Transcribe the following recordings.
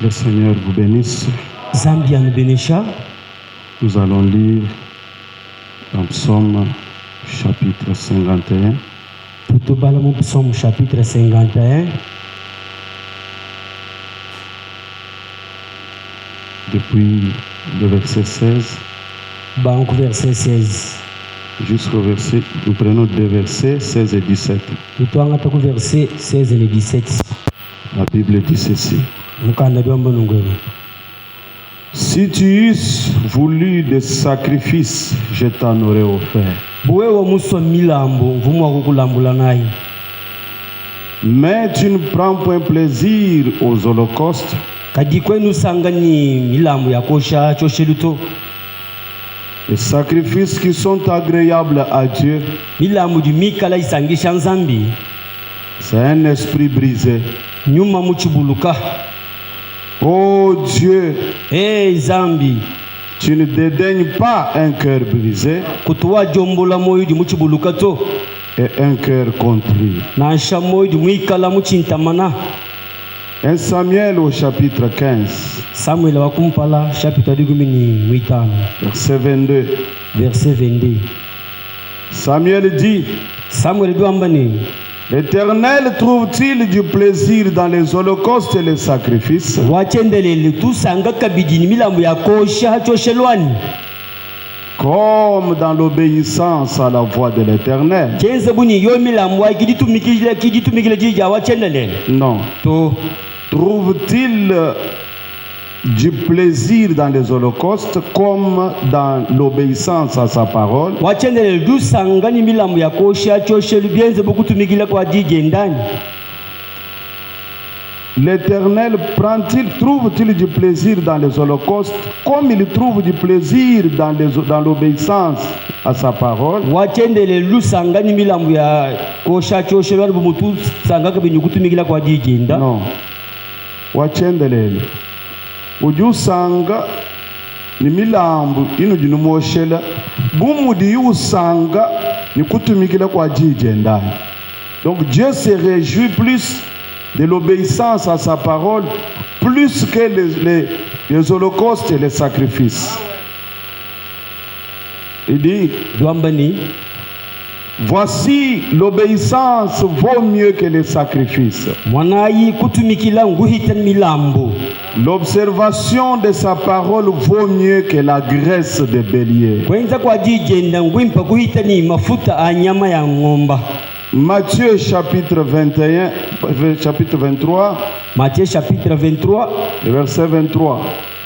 Le Seigneur vous bénisse. Zambia nous bénisha. Nous allons lire dans Psaume chapitre 51. Tutubala mu Psaume chapitre 51. Depuis le verset 16 Banque verset 16. jusqu'au verset, nous prenons deux versets 16 et 17. Tutwanga taku verset 16 et 17. La Bible dit ceci. Mukanda byombo nungwe. Si tu eusses voulu des sacrifices, je t'en aurais offert. Buwe wa muso milambo mvumu wa kukulambula nayi. Mais tu ne prends point plaisir aux holocaustes. Kadi kwenu sangani milambo ya kosha chosheluto. Les sacrifices qui sont agréables à Dieu. Milambo du mikala isangisha nzambi. C'est un esprit brisé. Nyuma muchibuluka. Oh Dieu, Zambi, tu ne dédaignes pas un cœur brisé kutuwa jombola moyo di muchibuluka to et un cœur contrit. nansha moyo di mwikala muchintamana. 1 Samuel au chapitre 15, Samuel wa kumpala chapitre 15 verset 22. verset 22. Samuel dit, Samuel duambani, l'Éternel trouve-t-il du plaisir dans les holocaustes et les sacrifices? wachendelele tusanga kabidini milambo ya kosha choshelwani Comme dans l'obéissance à la voix de l'Éternel? chenze buni yo milambo wa kiditumikile jija wachendelele Non. to Trouve-t-il du plaisir dans les holocaustes comme dans l'obéissance à sa parole? wachendelele dusanga ni milambo ya kosha choshelu bienze bukutumikile kwa jije ndani. L'Éternel trouve-t-il du plaisir dans les holocaustes comme il trouve du plaisir dans l'obéissance à sa parole? wachendele lusanga ni milambo ya kosha choshelu bumutu sanga kabinyu kutumikila kwa jije nda. Non. Wachendelele ujusanga ni milambo ino jinumuoshela bumudi usanga ni kutumikila kwa jije ndani. Donc Dieu se réjouit plus de l'obéissance à sa parole plus que les holocaustes et les sacrifices. Il dit, Douambani, voici l'obéissance vaut mieux que les sacrifices. mwanayi kutumikila nguhitan milambo. L'observation de sa parole vaut mieux que la graisse de bélier. Kwenza kwa jijenda ngwimpa kuhitani mafuta anyama ya ngomba. Matthieu chapitre 21, chapitre 23. Matthieu chapitre 23, verset 23.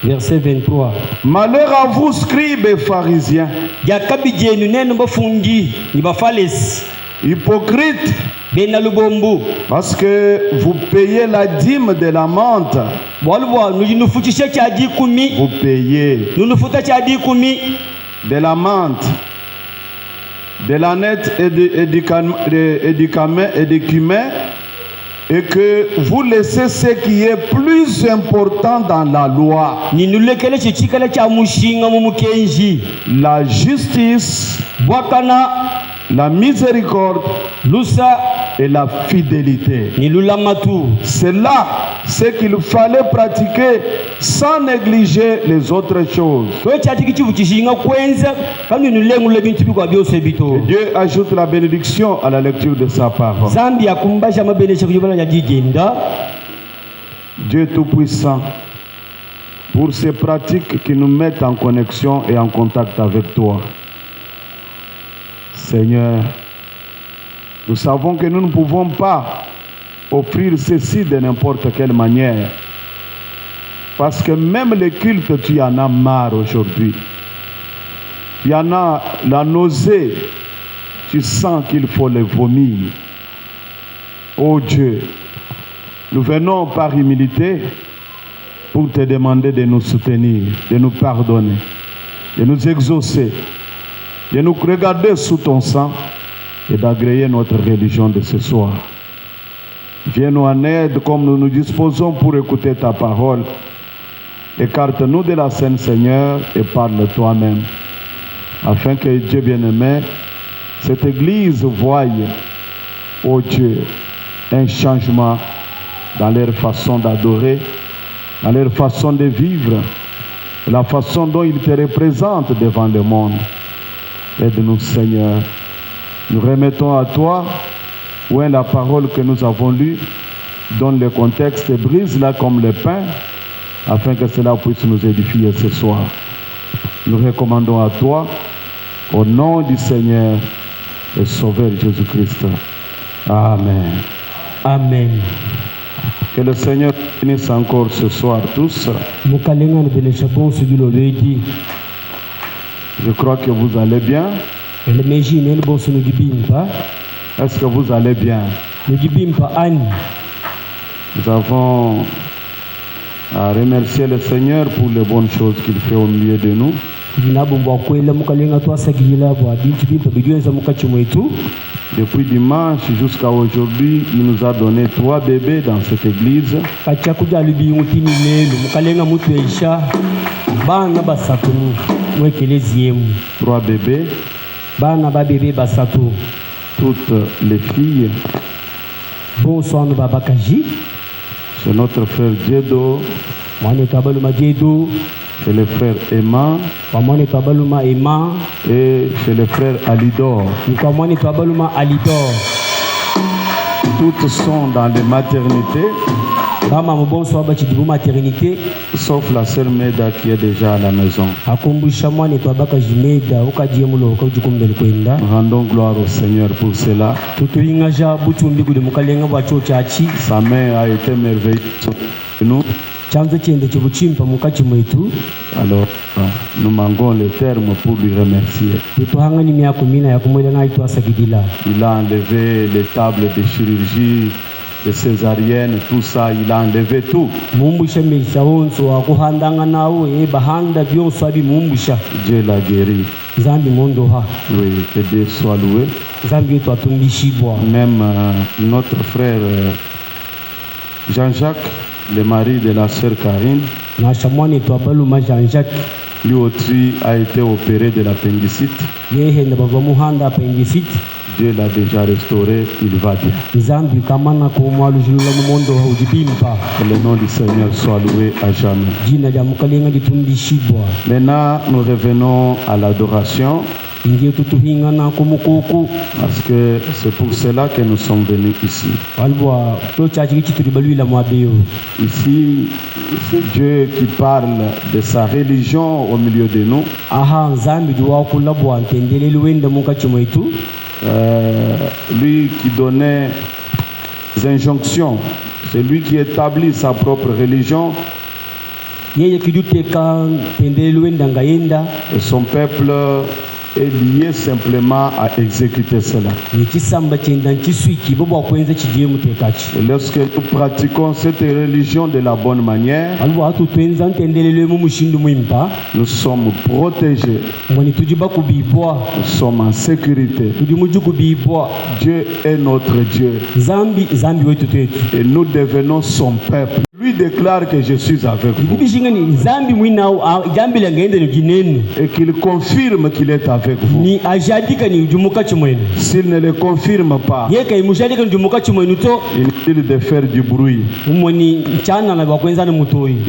verset 23. Malheur à vous, scribes et pharisiens, Yakabijenu neno bafungi ni bafalesi hypocrites, bena lubombu, parce que vous payez la dîme de la menthe. walwa nujinufuchisha cha dikumi, Vous payez nunufuta cha dikumi, de la menthe, de la nette et du cumin, et que vous laissez ce qui est plus important dans la loi, ninulekele chichikala cha mushinga mumukenji, la justice, bwakana, la miséricorde lusa, et la fidélité. nilulamatu. C'est là ce qu'il fallait pratiquer sans négliger les autres choses. Dieu ajoute la bénédiction à la lecture de sa parole. Dieu Tout-Puissant, pour ces pratiques qui nous mettent en connexion et en contact avec toi. Seigneur, nous savons que nous ne pouvons pas offrir ceci de n'importe quelle manière. Parce que même les cultes, tu en as marre aujourd'hui. Tu en as la nausée. Tu sens qu'il faut les vomir. Oh Dieu, nous venons par humilité pour te demander de nous soutenir, de nous pardonner, de nous exaucer, de nous regarder sous ton sang et d'agréer notre religion de ce soir. Viens-nous en aide comme nous nous disposons pour écouter ta parole. Écarte-nous de la scène, Seigneur, et parle toi-même, afin que Dieu bien-aimé, cette Église voie, ô Dieu, un changement dans leur façon d'adorer, à leur façon de vivre, la façon dont ils te représentent devant le monde. Aide-nous, Seigneur. Nous remettons à toi, où est la parole que nous avons lue, donne le contexte, brise-la comme le pain, afin que cela puisse nous édifier ce soir. Nous recommandons à toi, au nom du Seigneur et Sauveur Jésus-Christ. Amen. Amen. Que le Seigneur bénisse encore ce soir tous. Je crois que vous allez bien. Est-ce que vous allez bien? Nous avons à remercier le Seigneur pour les bonnes choses qu'il fait au milieu de nous. Depuis dimanche jusqu'à aujourd'hui, il nous a donné 3 bébés dans cette église. 3 bébés. Toutes les filles. C'est notre frère Djedo. C'est le frère Emma. Et c'est le frère Alidor. Toutes sont dans les maternités. Sauf la sœur Meda qui est déjà à la maison. Rendons gloire au Seigneur pour cela. Sa main a été merveilleuse pour nous. Alors, nous manquons les termes pour lui remercier. Il a enlevé les tables de chirurgie, de césarienne, tout ça, il a enlevé tout. Dieu l'a guéri. Oui, que Dieu soit loué. Même notre frère Jean-Jacques, le mari de la sœur Karine, lui aussi a été opéré de l'appendicite. Dieu l'a déjà restauré, il va bien. Que le nom du Seigneur soit loué à jamais. Maintenant, nous revenons à l'adoration. Parce que c'est pour cela que nous sommes venus ici. Ici, c'est Dieu qui parle de sa religion au milieu de nous. Lui qui donnait des injonctions, c'est lui qui établit sa propre religion. Et son peuple est lié simplement à exécuter cela. Et lorsque nous pratiquons cette religion de la bonne manière, nous sommes protégés. Nous sommes en sécurité. Dieu est notre Dieu. Et nous devenons son peuple. Lui déclare que je suis avec vous. Et qu'il confirme qu'il est avec vous. S'il ne le confirme pas, inutile de faire du bruit.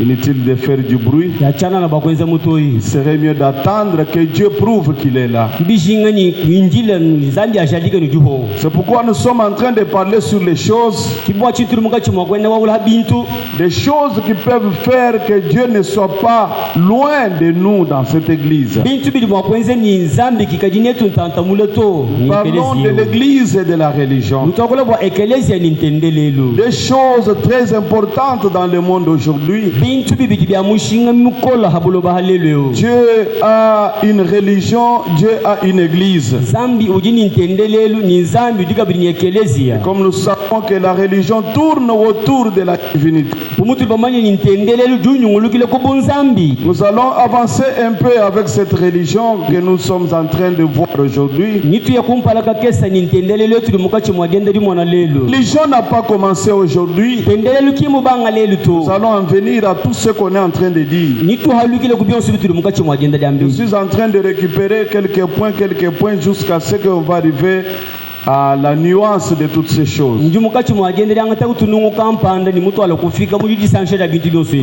Inutile de faire du bruit. Il serait mieux d'attendre que Dieu prouve qu'il est là. C'est pourquoi nous sommes en train de parler sur les choses. Des choses qui peuvent faire que Dieu ne soit pas loin de nous dans cette église. Parlons de l'église et de la religion. Des choses très importantes dans le monde aujourd'hui. Dieu a une religion, Dieu a une église. Et comme nous savons que la religion tourne autour de la divinité, nous allons avancer un peu avec cette religion que nous sommes en train de voir aujourd'hui. La religion n'a pas commencé aujourd'hui. Nous allons en venir à tout ce qu'on est en train de dire. Je suis en train de récupérer quelques points jusqu'à ce qu'on va arriver à la nuance de toutes ces choses.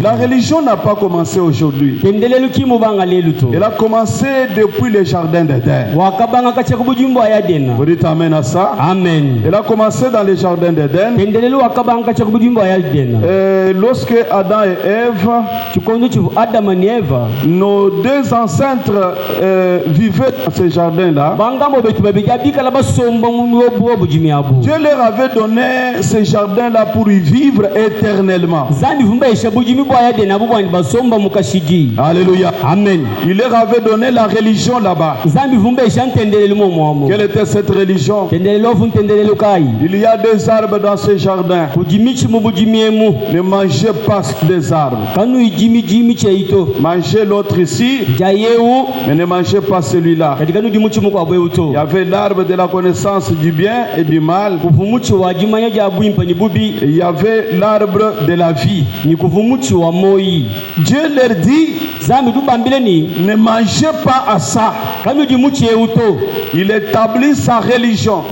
La religion n'a pas commencé aujourd'hui. Elle a commencé depuis le jardin d'Éden. Vous dites amen à ça? Amen. Elle a commencé dans le jardin d'Éden. Lorsque Adam et Ève, nos deux ancêtres vivaient dans ce jardin-là, Dieu leur avait donné ce jardin-là pour y vivre éternellement. Alléluia. Amen. Il leur avait donné la religion là-bas. Quelle était cette religion? Il y a des arbres dans ce jardin. Ne mangez pas des arbres. Mangez l'autre ici, mais ne mangez pas celui-là. Il y avait l'arbre de la connaissance du bien et du mal. Il y avait l'arbre de la vie. Dieu leur dit, ne mangez pas à ça. Il établit sa religion.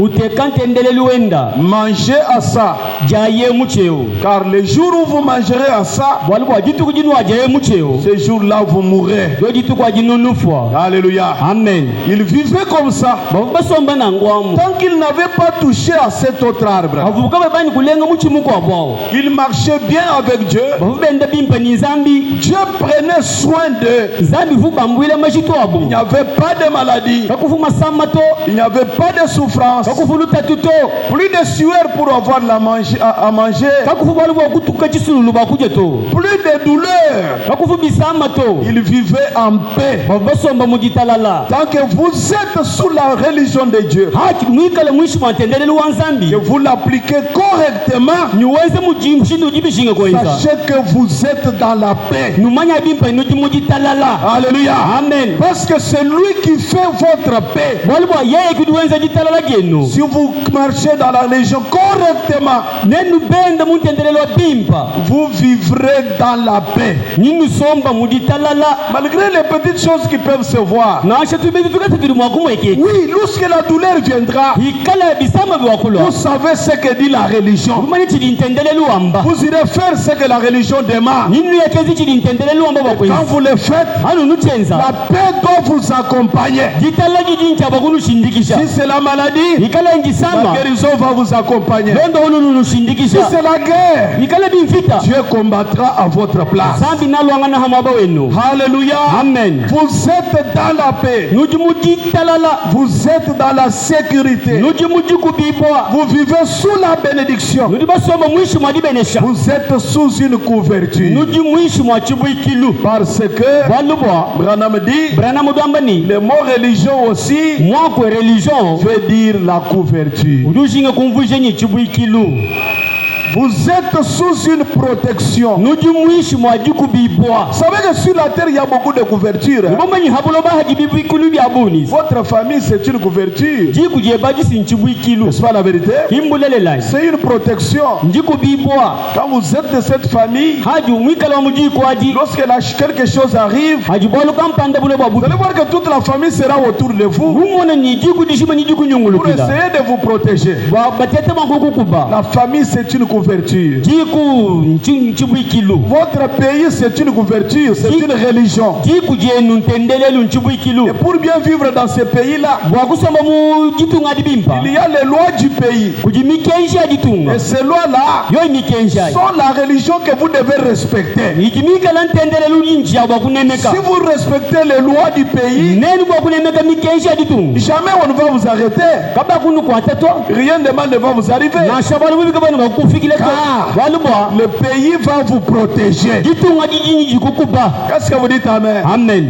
Mangez à ça. Car le jour où vous mangerez à ça, ce jour-là vous mourrez. Alléluia. Amen. Il vivait comme ça. Tant qu'il n'avait pas touché à cet autre arbre, il marchait bien avec Dieu. Dieu prenait soin d'eux. Il n'y avait pas de maladie. Il n'y avait pas de souffrance. Plus de sueur pour avoir à manger. Plus de douleur. Il vivait en paix. Tant que vous êtes sous la religion de Dieu, que vous l'appliquez correctement, sachez que vous êtes dans la paix. Alléluia. Amen. Parce que c'est lui qui fait votre paix. Si vous marchez dans la religion correctement, vous vivrez dans la paix. Malgré les petites choses qui peuvent se voir. Oui, lorsque la douleur viendra, vous savez ce que dit la religion. Vous irez faire ce que la religion demande. Quand vous le faites, la paix doit vous accompagner. Si c'est la maladie, la guérison va vous accompagner. Si c'est la guerre, Dieu combattra à votre place. Alléluia. Amen. Vous êtes dans la paix. Vous êtes dans la sécurité. Vous vivez sous la bénédiction. Vous êtes sous une couverture. Parce que Branham dit, le mot religion aussi veut dire la couverture. Vous êtes sous une protection. Vous savez que sur la terre il y a beaucoup de couvertures. Votre famille c'est une couverture. N'est-ce pas la vérité? C'est une protection. Quand vous êtes de cette famille, lorsque quelque chose arrive, vous allez voir que toute la famille sera autour de vous pour essayer de vous protéger. La famille c'est une couverture. Votre pays c'est une couverture, c'est une religion. Et pour bien vivre dans ce pays-là, il y a les lois du pays. Et ces lois-là sont la religion que vous devez respecter. Si vous respectez les lois du pays, jamais on ne va vous arrêter. Rien de mal ne va vous arriver. Car le pays va vous protéger. Qu'est-ce que vous dites amen? Amen.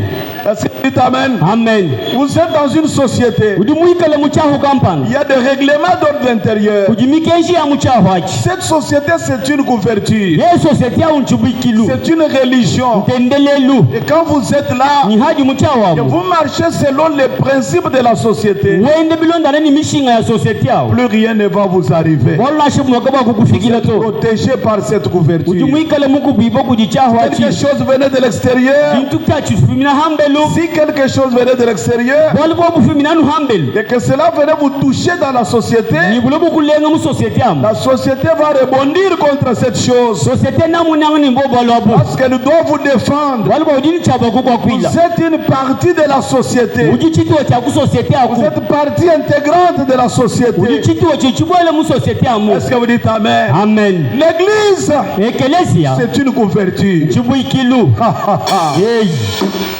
Est-ce que vous dites amen? Amen. Vous êtes dans une société. Il y a des règlements d'ordre intérieur. Cette société c'est une couverture. C'est une religion. Et quand vous êtes là, et vous marchez selon les principes de la société, plus rien ne va vous arriver. Vous êtes protégé par cette couverture. Quelque chose venait de l'extérieur, Si quelque chose venait de l'extérieur et que cela venait vous toucher dans la société va rebondir contre cette chose. Parce qu'elle doit vous défendre. Vous êtes une partie de la société. Vous êtes partie intégrante de la société. Est-ce que vous dites Amen? Amen. L'église, c'est une couverture.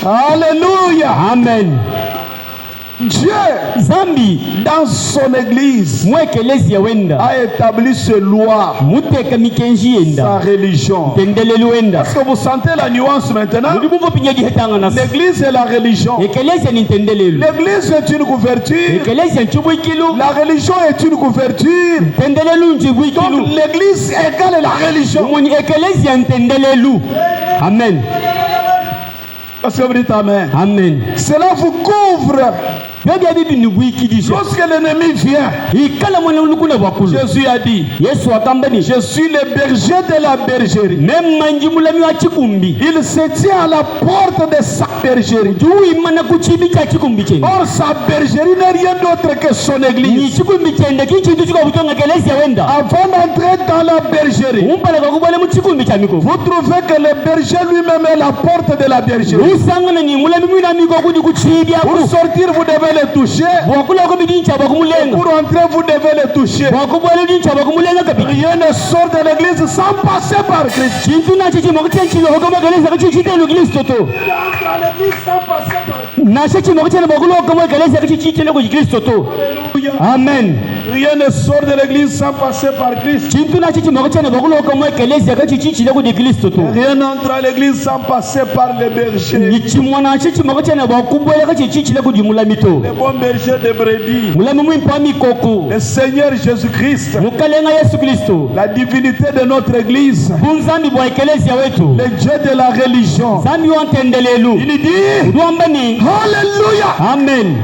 Alléluia. Amen. Dieu, Zambi, dans son église, a établi ses lois, sa religion. Est-ce que vous sentez la nuance maintenant? L'église est la religion. L'église est une couverture. La religion est une couverture. Donc l'église égale la religion. Amen. Est-ce que vous dites Amen? Amen. Cela vous couvre. Lorsque l'ennemi vient, Jésus a dit, je suis le berger de la bergerie. Il se tient à la porte de sa bergerie. Or sa bergerie n'est rien d'autre que son église. Avant d'entrer dans la bergerie, vous trouvez que le berger lui-même est la porte de la bergerie. Pour sortir, vous devez le toucher. Pour entrer, vous devez le toucher. Rien ne sort de l'église sans passer par Christ. Amen. Rien ne sort de l'église sans passer par Christ. Rien n'entre à l'église sans passer par les bergers. Les bons bergers de brebis. Le Seigneur Jésus-Christ. La divinité de notre église. Le Dieu de la religion. Il dit Alléluia. Amen.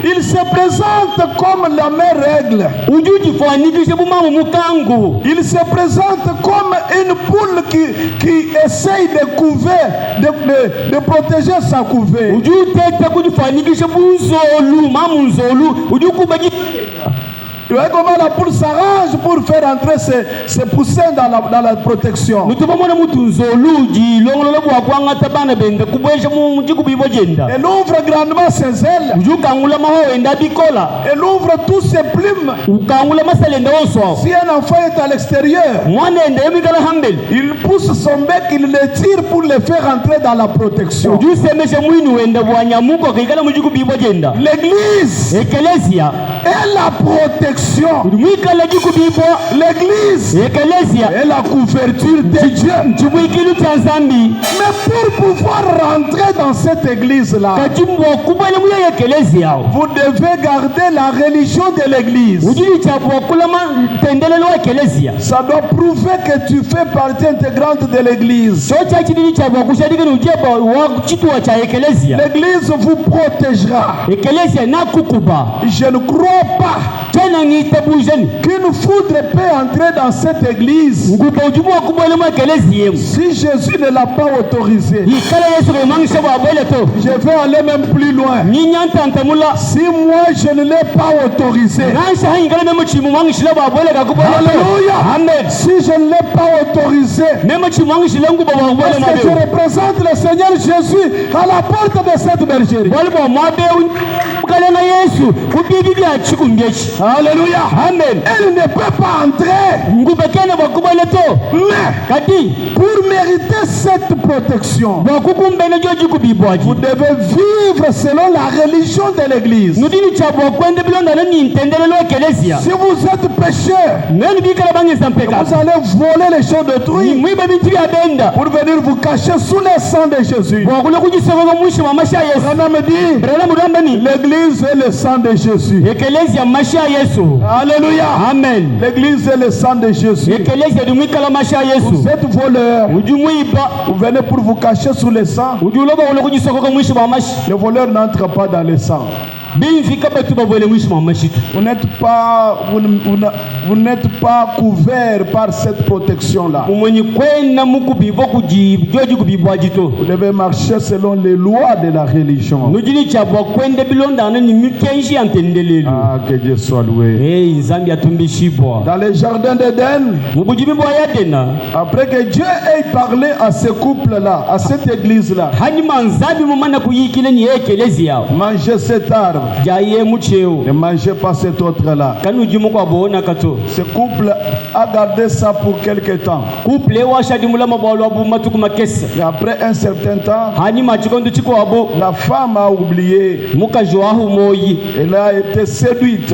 Il se présente comme la meilleure règle. Il se présente comme une poule qui essaye de couver, de protéger sa couvée. Tu vois comment la poule s'arrange pour faire entrer ses poussins dans la protection. Elle ouvre grandement ses ailes. Elle ouvre tous ses plumes. Si un enfant est à l'extérieur, il pousse son bec, il le tire pour le faire entrer dans la protection. L'église est la protection. L'église est la couverture de Dieu. Mais pour pouvoir rentrer dans cette église-là, vous devez garder la religion de l'église. Ça doit prouver que tu fais partie intégrante de l'église. L'église vous protégera. Je ne crois pas qu'une foudre peut entrer dans cette église si Jésus ne l'a pas autorisé. Je vais aller même plus loin. Si moi je ne l'ai pas autorisé, Alléluia. Si je ne l'ai pas autorisé, parce que je représente le Seigneur Jésus à la porte de cette bergerie. Alléluia. Amen. Elle ne peut pas entrer. Mais pour mériter cette protection, vous devez vivre selon la religion de l'église. Si vous êtes pécheur, vous allez voler les choses d'autrui pour venir vous cacher sous le sang de Jésus. L'église est le sang de Jésus. Alléluia. Amen. L'église est le sang de Jésus. Vous êtes voleur. Vous venez pour vous cacher sous le sang. Le voleur n'entre pas dans le sang. Vous n'êtes pas couvert par cette protection-là. Vous devez marcher selon les lois de la religion. Ah, que Dieu soit loué. Dans les jardins d'Éden, après que Dieu ait parlé à ce couple-là, à cette église-là, mangez cet arbre, ne mangez pas cet autre-là. Ce couple a gardé ça pour quelque temps. Et après un certain temps, la femme a oublié. Elle a été séduite.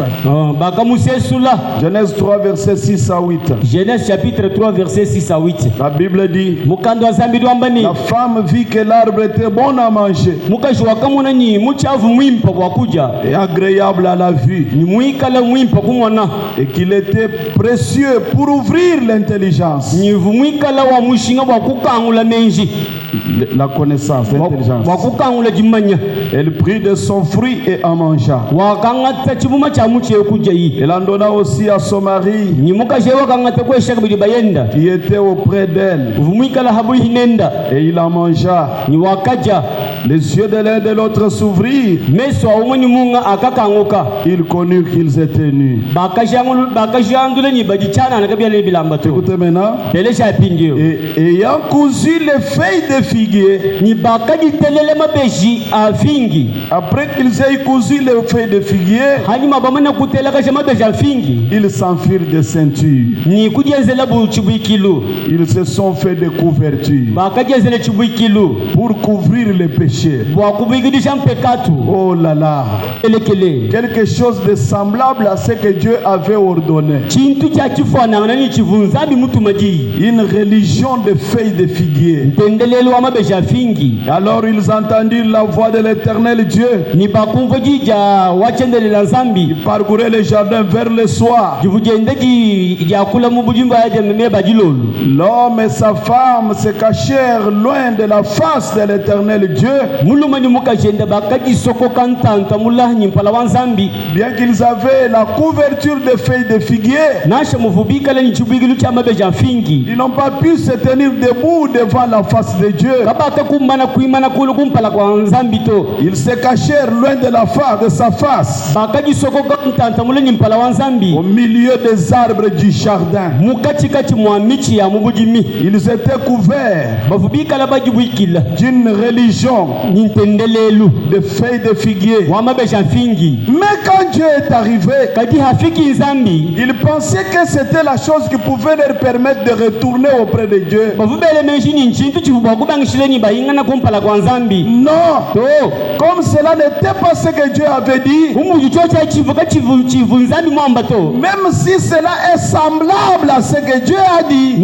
Genèse 3, verset 6 à 8. Genèse chapitre 3, verset 6 à 8. La Bible dit, la femme vit que l'arbre était bon à manger et agréable à la vue, et qu'il était précieux pour ouvrir l'intelligence. La connaissance, l'intelligence. Elle prit de son fruit et en mangea. Elle en donna aussi à son mari qui était auprès d'elle, et il en mangea. Les yeux de l'un de l'autre s'ouvrirent. Ils connurent qu'ils étaient nus. Écoutez maintenant. Et ayant cousu les feuilles de figuier, après qu'ils aient cousu les feuilles de figuier, ils s'enfuirent des ceintures. Ils se sont fait des couvertures pour couvrir les péchés. Oh là là, quelque chose de semblable à ce que Dieu avait ordonné. Une religion de feuilles de figuier. Alors ils entendirent la voix de l'Éternel Dieu. Ils parcouraient les jardins vers le soir. L'homme et sa femme se cachèrent loin de la face de l'Éternel Dieu. Bien qu'ils avaient la couverture de feuilles de figuier, ils n'ont pas pu se tenir debout devant la face de Dieu. Ils se cachèrent loin de la face, de sa face, au milieu des arbres du jardin. Ils étaient couverts d'une religion de feuilles de figuier. Mais quand Dieu est arrivé, ils pensaient que c'était la chose qui pouvait leur permettre de retourner auprès de Dieu. Non, comme cela n'était pas ce que Dieu avait dit, même si cela est semblable à ce que Dieu a dit,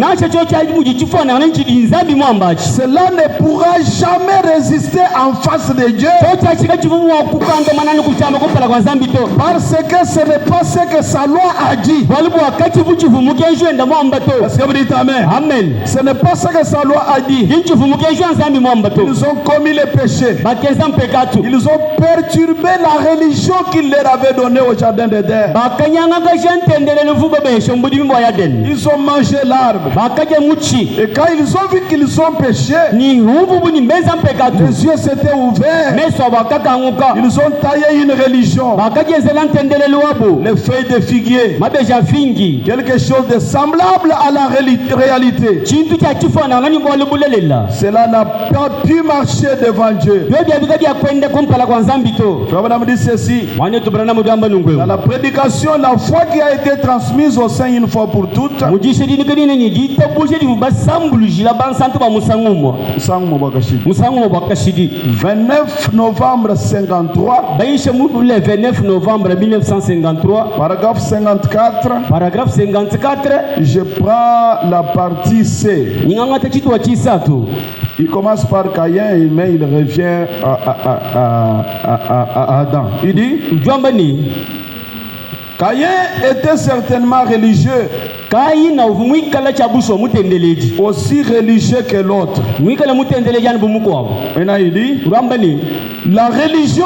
cela ne pourra jamais résister en face de Dieu, parce que ce n'est pas ce que sa loi a dit. Est-ce que vous dites amen? Amen. Ce n'est pas ce que sa loi a dit. Ils ont commis le péché. Ils ont perturbé la religion qu'il leur avait donnée au jardin d'Éden. Ils ont mangé l'arbre. Et quand ils ont vu qu'ils ont péché, les yeux s'étaient ouverts. Ils ont taillé une religion, les feuilles de figuier, quelque chose de semblable à la réalité. Cela n'a pas pu marcher devant Dieu. Abraham dit ceci dans la prédication, la foi qui a été transmise au sein une fois pour toutes. 29 novembre 53, 29 novembre 1953, paragraphe 54, je prends la partie C. Il commence par Caïn, mais il revient à Adam. Il dit, Caïn était certainement religieux, aussi religieux que l'autre. Maintenant il dit, la religion,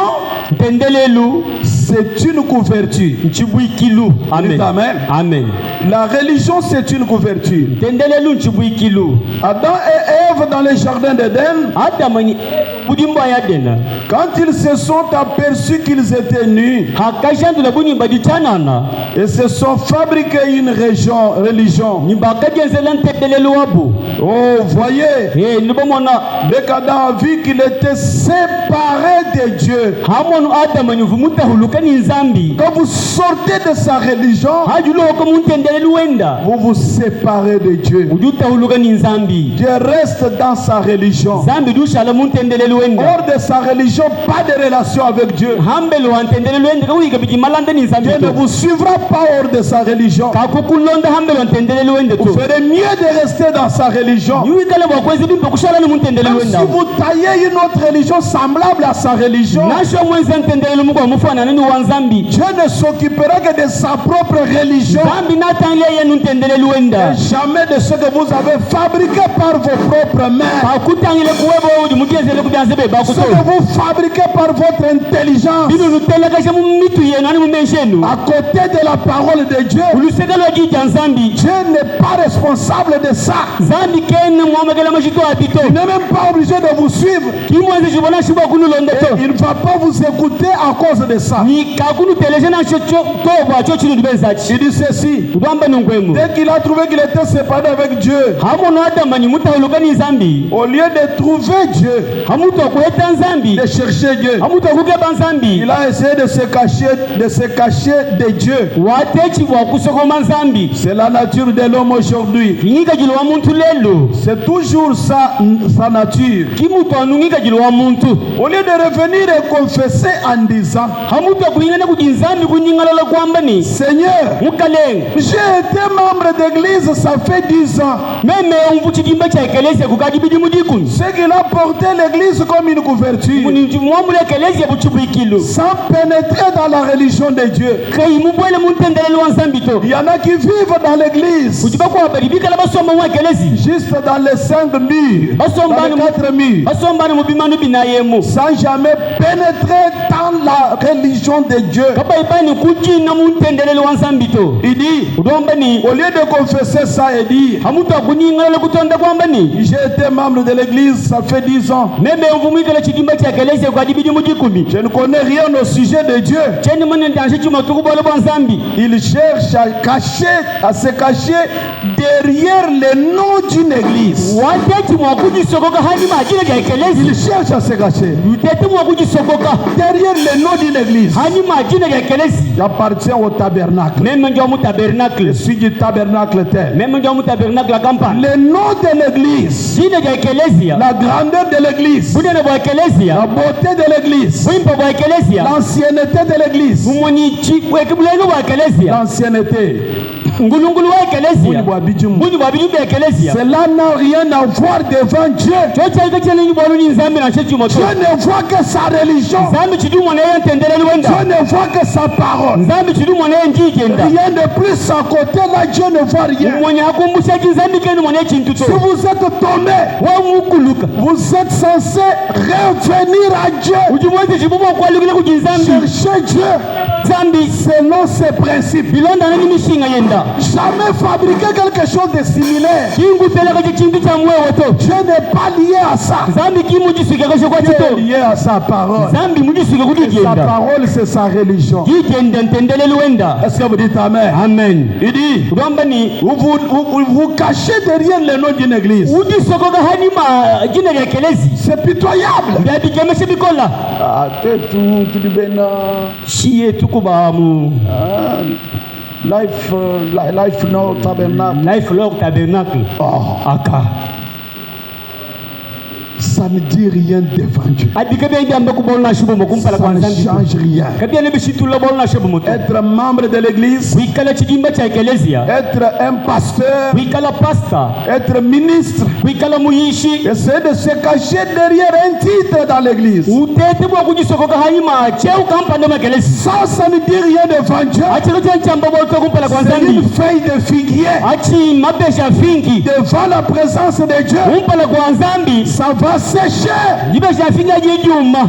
c'est une couverture. nchibuikilu. Dites Amen. Amen. Amen. La religion, c'est une couverture. Tendelelu nchibuikilu. Adam et Ève dans le jardin d'Éden, Adamani budimba ya dena. quand ils se sont aperçus qu'ils étaient nus, Hakashandu la bunyimba dichanana. et se sont fabriqués une religion. Nyimba kajenzelan tendelelu wabu. Oh, voyez, Nibomona. dès qu'Adam a vu qu'il était séparé de Dieu, Hamonu Adamani vumuta hulukani nzambi. quand vous sortez de sa religion, Hajulo ko muntendelelu wenda. vous vous séparez de Dieu. Ujuta hulukani nzambi. Dieu reste dans sa religion. Zambi dushala muntendelelu wenda. Hors de sa religion, pas de relation avec Dieu. Hambelo antendelelu wenda kuiga bijimalanda ni nzambi. Dieu ne vous suivra pas hors de sa religion. Kakukulonda hambelo antendelelu wenda Vous to. ferez mieux de rester dans sa religion. Niwikale wakwezi bimpo kushala ni muntendelelu Même si wenda. vous taillez une autre religion semblable à sa religion, Nasho mwenzi antendelelu mungu wa mufana nani wa nzambi. Dieu ne s'occupera que de sa propre religion. Zambi natangle yenu ntendelelu wenda. Jamais de ce que vous avez fabriqué par vos propres mains. Kakutangile kuwebo udi mutiezele kubyanzebe Ce bakuto. que vous fabriquez par votre intelligence. Binu nutelekeshe mumitu yenu ani mumeshenu. À côté de la parole de Dieu, Ulusekelo jija nzambi. Dieu n'est pas responsable de ça. Zambi kene muomegela mashito apito. Il n'est même pas obligé de vous suivre. Kimwenzi shibona shiba kunu londeto. Il ne va pas vous écouter à cause de ça. Ni kakunu teleje na chocho toba chocho ni benzachi. Il dit ceci. Udamba nungwemu. Dès qu'il a trouvé qu'il était séparé avec Dieu, Hamono Adamani mutahulukani nzambi. au lieu de trouver Dieu, Hamuto kueta nzambi. de chercher Dieu, Hamuto kugeba nzambi. il a essayé de se cacher de Dieu. Watechi wa kusokoma nzambi. C'est la nature de l'homme aujourd'hui. Kinyika jilo wa muntu lelo. C'est toujours sa nature. Kimuto anungika jilo wa muntu. Au lieu de revenir et confesser en disant, Hamuto kuingana kujinzambi kunyingala kwamba ni Seigneur, mukaleng. j'ai été membre d'église, ça fait 10 ans. Meme umvuchi jimba cha ekelezia kukadibidi mudikuni. C'est qu'il a porté l'église comme une couverture, Muni mwamule ekelezia buchubuikilu. sans pénétrer dans la religion de Dieu. Kai mubwele muntendelelu wa nzambi to. Il y en a qui vivent dans l'église, Kujiba kwa baribika la basomba wa ekelezi. juste dans les 5 murs, Basomba dans les 4 murs, basomba ni mubimanu binayemu. sans jamais pénétrer dans la religion de Dieu. Kaba ibani kujina muntendelelu wa nzambi to. Il dit, Udomba ni au lieu de confesser ça et dire, hamuto kunyingala kutonda kwamba ni j'ai été membre de l'église, ça fait 10 ans. meme umvumikala chidimba cha ekelezia kukadibidi mudikuni. Je ne connais rien au sujet de Dieu. Cheni mwana ndanshe chuma tukubole bwa nzambi. Il cherche à se cacher derrière le nom d'une église. Watechi mwakujisokoka hadi majina ya ekelezi. Il cherche à se cacher Utete mwakujisokoka derrière le nom d'une église. hadi majina ya ekelezi. J'appartiens au tabernacle. Meme ndio mu tabernacle. Je suis du tabernacle tel. Meme ndio mu tabernacle ya Kampala. Le nom de l'église, Jina ya ekelezia. la grandeur de l'église, Bunene bwa la ekelezia. beauté de l'église, Wimpo bwa ekelezia. l'ancienneté de l'église, Mumoni chi wekibulenge bwa ekelezia. l'ancienneté. Ngulungulu wa ekelezia. Buni bwa bijumu. Bunyi bwa bidu ekelezia. Cela n'a rien à voir devant Dieu. Chocha iko chene nyibolu ni nzambi na chechi moto. Dieu ne voit que sa religion. Nzambi chidumo na yeye ntendele wenda. Dieu ne voit que sa parole. Nzambi chidumo na yeye njigenda. Rien de plus à côté là, Dieu ne voit rien. Mwenye akumbusha kinzambi kenu mwenye chintu Si to. vous êtes tombé, Wa mukuluka. vous êtes censé revenir à Dieu. Ujumwezi chibumo kwa lugile kujinzambi. Chercher Dieu Zambi. selon ses principes. Bilonda nani mishinga yenda. Jamais fabriquer quelque chose de similaire. Kingu peleka chintu cha mwewe to. Dieu n'est pas lié à ça. Zambi kimujisika kasho kwa Dieu est chito. lié à sa parole. Zambi mujisika Sa kujigenda. parole, c'est sa religion. Jigenda ntendele wenda. Est-ce que vous dites Amen? Amen. Il dit, Ugamba ni vous cachez derrière le nom d'une église. ujisokoka hadi ma jina ya kelezi. C'est pitoyable. Ndabikemeshe bikola. Shiye tukubamu. Life no tabernacle. Life Lord Tabernacle. Oh, Aka. ça ne dit rien devant Dieu. Adikabe ndiambe kubona shubo mokumpala Ça kwa ne nzambi. change rien. Kabia ne bishitula bona shubo moto. Être membre de l'église, Wikala chidimba cha ekelezia. être un pasteur, Wikala pasta. être ministre, Wikala muyishi. essayer de se cacher derrière un titre dans l'église. Utete bwa kujisokoka hanyuma cheu kampanda makelezi. Ça ne dit rien devant Dieu. Achiro chamba boto kumpala kwa C'est une nzambi. feuille de figuier Achi mabesha fingi. devant la présence de Dieu. Kumpala kwa nzambi. Ça va sécher. Libesha finga jijuma.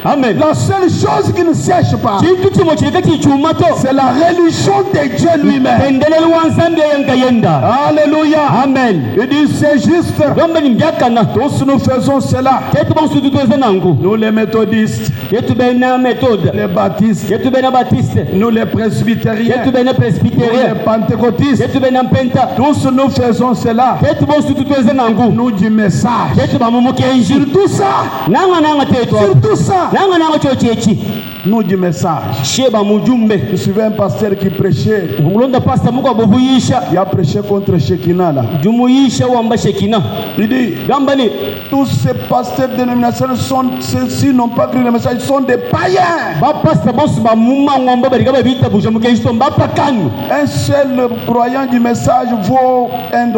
Amen. La seule chose qui ne sèche pas, Chintu chimochirika chichumato. c'est la religion de Dieu lui-même. Tendelele wanzambi yankayenda. Alléluia. Amen. Il dit c'est juste. Gamba ni mbyakana. Tous nous faisons cela. Tetu bansu tutweze nangu. Nous les méthodistes, Yetu bena méthode. les baptistes, Yetu bena baptiste. nous les presbytériens, Yetu bena nous les presbytérien. pentecôtistes. Yetu bena mpenta. Tous nous faisons cela. Tetu bansu tutweze nangu. Nous du message. Tetu bamumukenji. Sur tout ça, Nanga tetu. sur tout ça, Nanga chochechi. nous du message. Sheba mujumbe. Je suivais un pasteur qui prêchait. Mulonda pasta muko bubuyisha. Il a prêché contre Shekinah là. Jumuyisha wamba shekina. Il dit, Gamba ni tous ces pasteurs dénominationnels sont, ceux-ci n'ont pas cru le message, ils sont des païens. ba pasta boss ba mumma ngomba bari gaba bita buja mukenji to mbapa kanu. Un seul croyant du message vaut $1.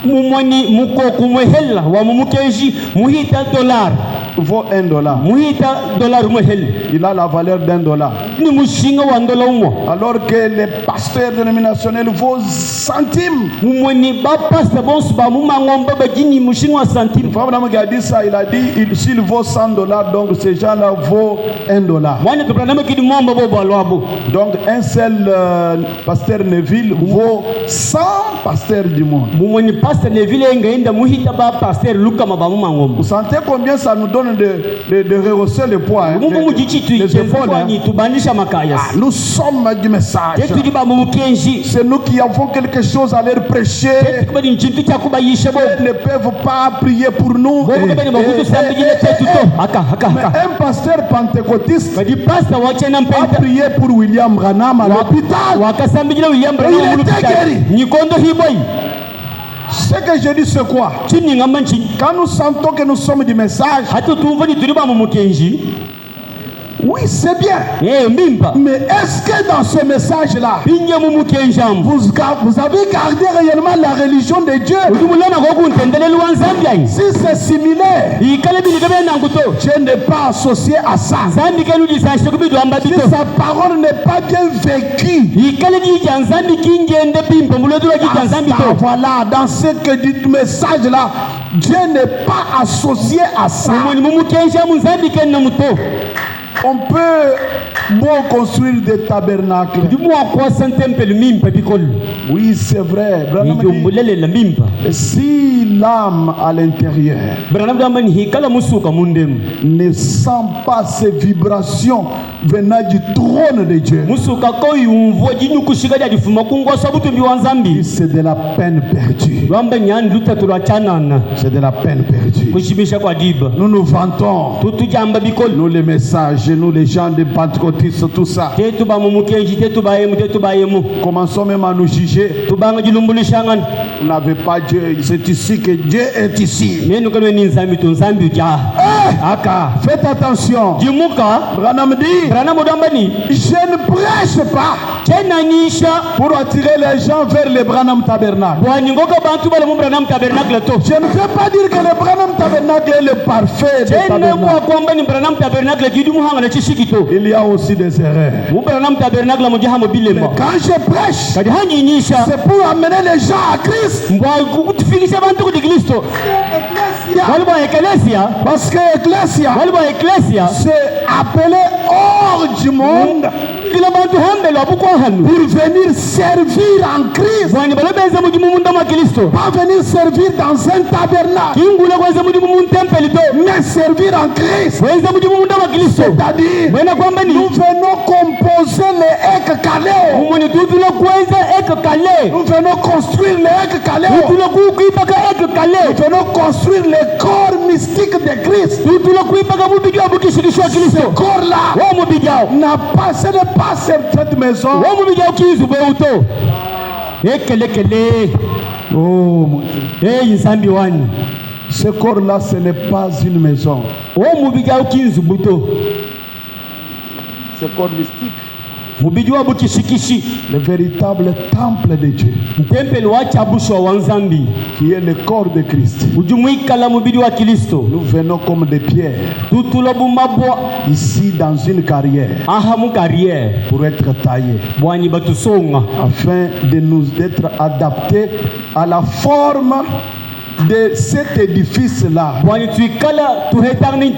Mumwani muko kumwehela wa mumukenji muhita dollar. Vaut $1. Muhita dollar muhela. Il a la valeur $1. Ni mushinga wa ndola umwa. Alors que les pasteurs dénominationnels vaut centimes. Mumwani ba pasta boss ba mumma ngomba ba jini mushinga wa centime. Abraham qui a dit ça, il a dit s'il vaut $100, donc ces gens-là vaut $1. Mwana tupranama kidi mwamba bo balwabo. Donc un seul pasteur Neville vaut 100 pasteurs du monde. Mumwani pasta Neville ngaenda muhita ba pasteur Luka mabamuma ngomba. Vous sentez combien ça nous donne de rehausser le poids, hein, Mungu mujichitu les épaules, hein. ni tubanisha makaya. Nous sommes du message. Yetu diba mumukenji. C'est nous qui avons quelque chose à leur prêcher. Yetu kubali nchintu cha kubayisha bo. Ils ne peuvent pas prier pour nous. Bobo kubali mabutu sambijile tetu to. Haka. Un pasteur pentecôtiste Kadi pasta wachena a mpenta. prié pour William Branham à l'hôpital. Wakasambijile William Branham Il était guéri. Nikondo hiboi. Ce que je dis c'est quoi? Chini ngamanchi. Quand nous sentons que nous sommes du message, Hatu tumva ni tuliba mumukenji. oui c'est bien. Mimpa. Mais est-ce que dans ce message-là, Binye mumukenjam. vous avez gardé réellement la religion de Dieu? Udumulana goku ntendele luanzambia. Si c'est similaire, Ikale biligebe nanguto. Dieu n'est pas associé à ça. Zambi kanu disashe kubidu amba Si bito. sa parole n'est pas bien vécue, Ikale di janzambi kinjende pimpo mulodura di janzambi to. voilà, dans ce que dit le message-là, Dieu n'est pas associé à ça. Mumukenja muzambi kenna muto. On peut bon construire des tabernacles. Oui, c'est vrai. Branham dit, si l'âme à l'intérieur ne sent pas ces vibrations venant du trône de Dieu, c'est de la peine perdue. C'est de la peine perdue. Nous nous vantons, nous les messages, nous les gens de pentecôtistes, tout ça. Commençons même à nous juger. Vous n'avez pas Dieu, c'est ici que Dieu est ici. Faites attention. Branham dit, je ne prêche pas pour attirer les gens vers le Branham Tabernacle. Je ne veux pas dire que le Branham Tabernacle est le parfait des tabernacles. Il y a aussi des erreurs. Mais quand je prêche, c'est pour amener les gens à Christ. Parce que Ecclesia, c'est appelé hors du monde pour venir servir en Christ. Pas venir servir dans un tabernacle, mais servir en Christ. C'est-à-dire, nous venons composer les Ek Kaleo. Nous venons construire les Ek Kaleo. Nous venons construire le corps mystique de Christ. Ce corps-là n'a pas, ce n'est pas cette maison. Oh mon Dieu. Ce corps-là, ce n'est pas une maison. Ce corps mystique, le véritable temple de Dieu, qui est le corps de Christ. Nous venons comme des pierres ici dans une carrière pour être taillés, afin de nous être adaptés à la forme de cet édifice-là. bwani tuikala tuhetarni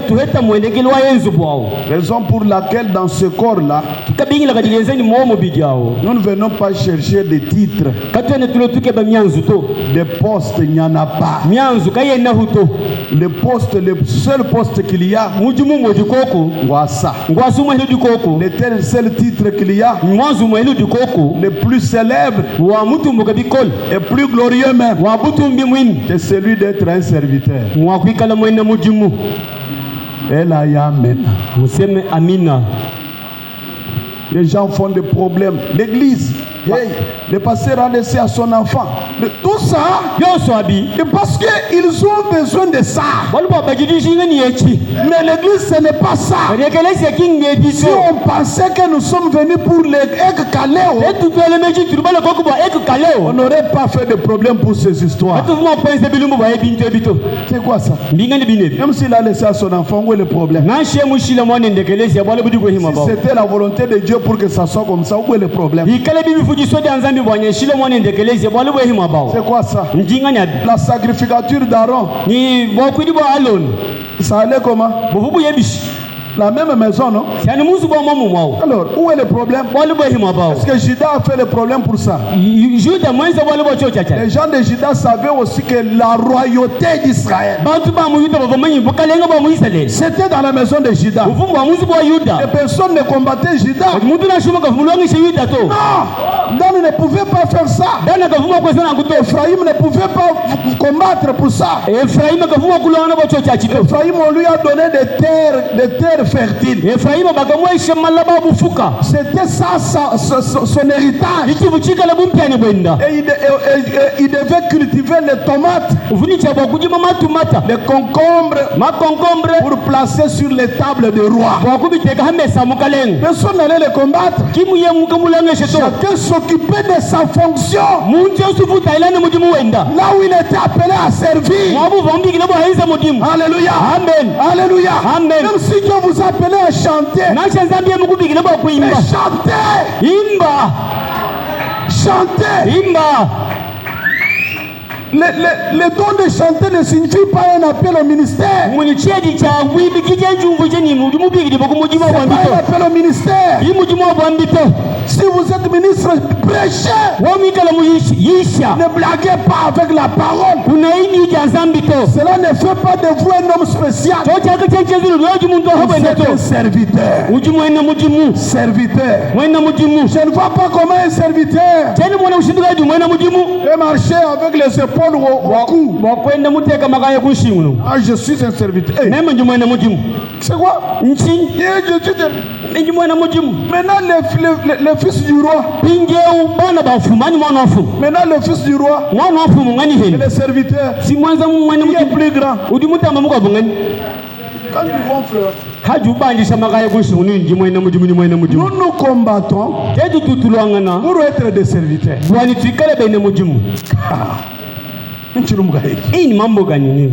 tuheta mwendekelo wa yenzu bwao Raison pour laquelle dans ce corps-là, kabingila kadilenzeni momo bijao nous ne venons pas chercher des titres, katwene tulo tukeba myanzu to des postes, il n'y en a pas. myanzu kayena huto Le poste, le seul poste qu'il y a, mujumu modikoko Wassa. ngwasu mwelu dikoko Le seul titre qu'il y a, mwanzu mwelu dikoko le plus célèbre wa mutumbu kabikol et plus glorieux même, wa butumbi mwini c'est celui d'être un serviteur. wa kwikala mwena mujimu Et là, il y a amen. museme amina. Les gens font des problèmes. L'église, hey, le pasteur a laissé à son enfant. Tout ça, yoso abi et parce qu'ils ont besoin de ça. walikuwa bajidishinga ni echi Mais l'église, ce n'est pas ça. rekelesi kinge Si biso on pensait que nous sommes venus pour les Kaléo, etu twele mechi turibala kokuba eku on kaleo n'aurait pas fait de problème pour ces histoires. etu vuma pense bilumbu ba ebintu ebito C'est quoi ça? mbinga ni binebi Même s'il a laissé à son enfant, où est le problème? nashe mushila mwana ndekelesi abwale budi ko hima Si ba c'était la volonté de Dieu pour que ça soit comme ça, où est le problème? ikale bibi fuji sodi anzambi bwanye shila mwana ndekelesi abwale bo hima ba C'est quoi ça? njinga ni abi La sacrificature d'Aaron, ni bokwidi bo alon ça allait comment? bofubu yebishi La même maison, non? yani musu bo mamu mwao Alors, où est le problème? bwale bo hima ba Est-ce que Judas a fait le problème pour ça? juda mwenza bwale bo chochacha Les gens de Judas savaient aussi que la royauté d'Israël, bantu ba mu yuda bamanyi bokalenga ba mu Israel c'était dans la maison de Judas. ufumu wa musu bo yuda Et personne ne combattait Judas. muntu nashuma kavumulwangisha yuda to Non! Dan ne pouvait pas faire ça. dana kavuma kwesana kuto Ephraïm ne pouvait pas combattre pour ça. Efraima kavuma kulwana bo chochachi to Ephraïm, on lui a donné des terres fertiles. Efraima bakamwaisha malaba bufuka C'était ça son héritage. ikivu chikala bumpyani bwenda Et il devait cultiver les tomates, uvunicha bwakujima matumata les concombres makonkombre pour placer sur les tables de roi. bwakubiteka hamesa mukalenga Personne n'allait les combattre. kimuye mukamulangeshe to Chacun s'occupait de sa fonction. muntu yosufuta ilane mudimu wenda Là où il était appelé à servir. mwabu vombikile bwahenza mudimu Alléluia. amen Alléluia. Amen. Même si Dieu vous appelait à chanter, nasha nzambiye mukubikile mais bwakuimba chantez. imba Chantez. imba Le don de chanter ne signifie pas un appel au ministère. muni chedi cha wimbi kijenjumvu cheni mudimu bikile bokumujima C'est pas un bwambito appel au ministère. imujima bwambito Si vous êtes ministre, prêchez. wamikala muyisha Ne blaguez pas avec la parole. kunaini ija nzambito Cela ne fait pas de vous un homme spécial. chochaka chenchezulu lyoji muntu Vous ahabwenda êtes un to serviteur. uji mwena mujimu Serviteur. mwena mujimu Je ne vois pas comment un serviteur cheni mwena ushindukaji mwena mujimu peut marcher avec les épaules au cou. bwakwenda muteka makaya kunshingunu Ah, je suis un serviteur. Hey, mema nji mwena mujimu c'est quoi? nchi nji mwena mujimu Maintenant, le fils du roi. pinjeu bana bafumani mwana wafumu Maintenant, le fils du roi. mwana wafumu ngani Et heni le serviteur. si mwanza mwena Qui est mujimu plus grand? udi mutamba mukabungani Quand ils vont faire. haji ubanjisha makaya kunshingunu nji mwena mujimu ni mwena mujimu Nous nous combattons tetu tutulwangana pour être des serviteurs. bwani twikale bene mujimu Nchirumuga hiki. hii ni mambo gani nini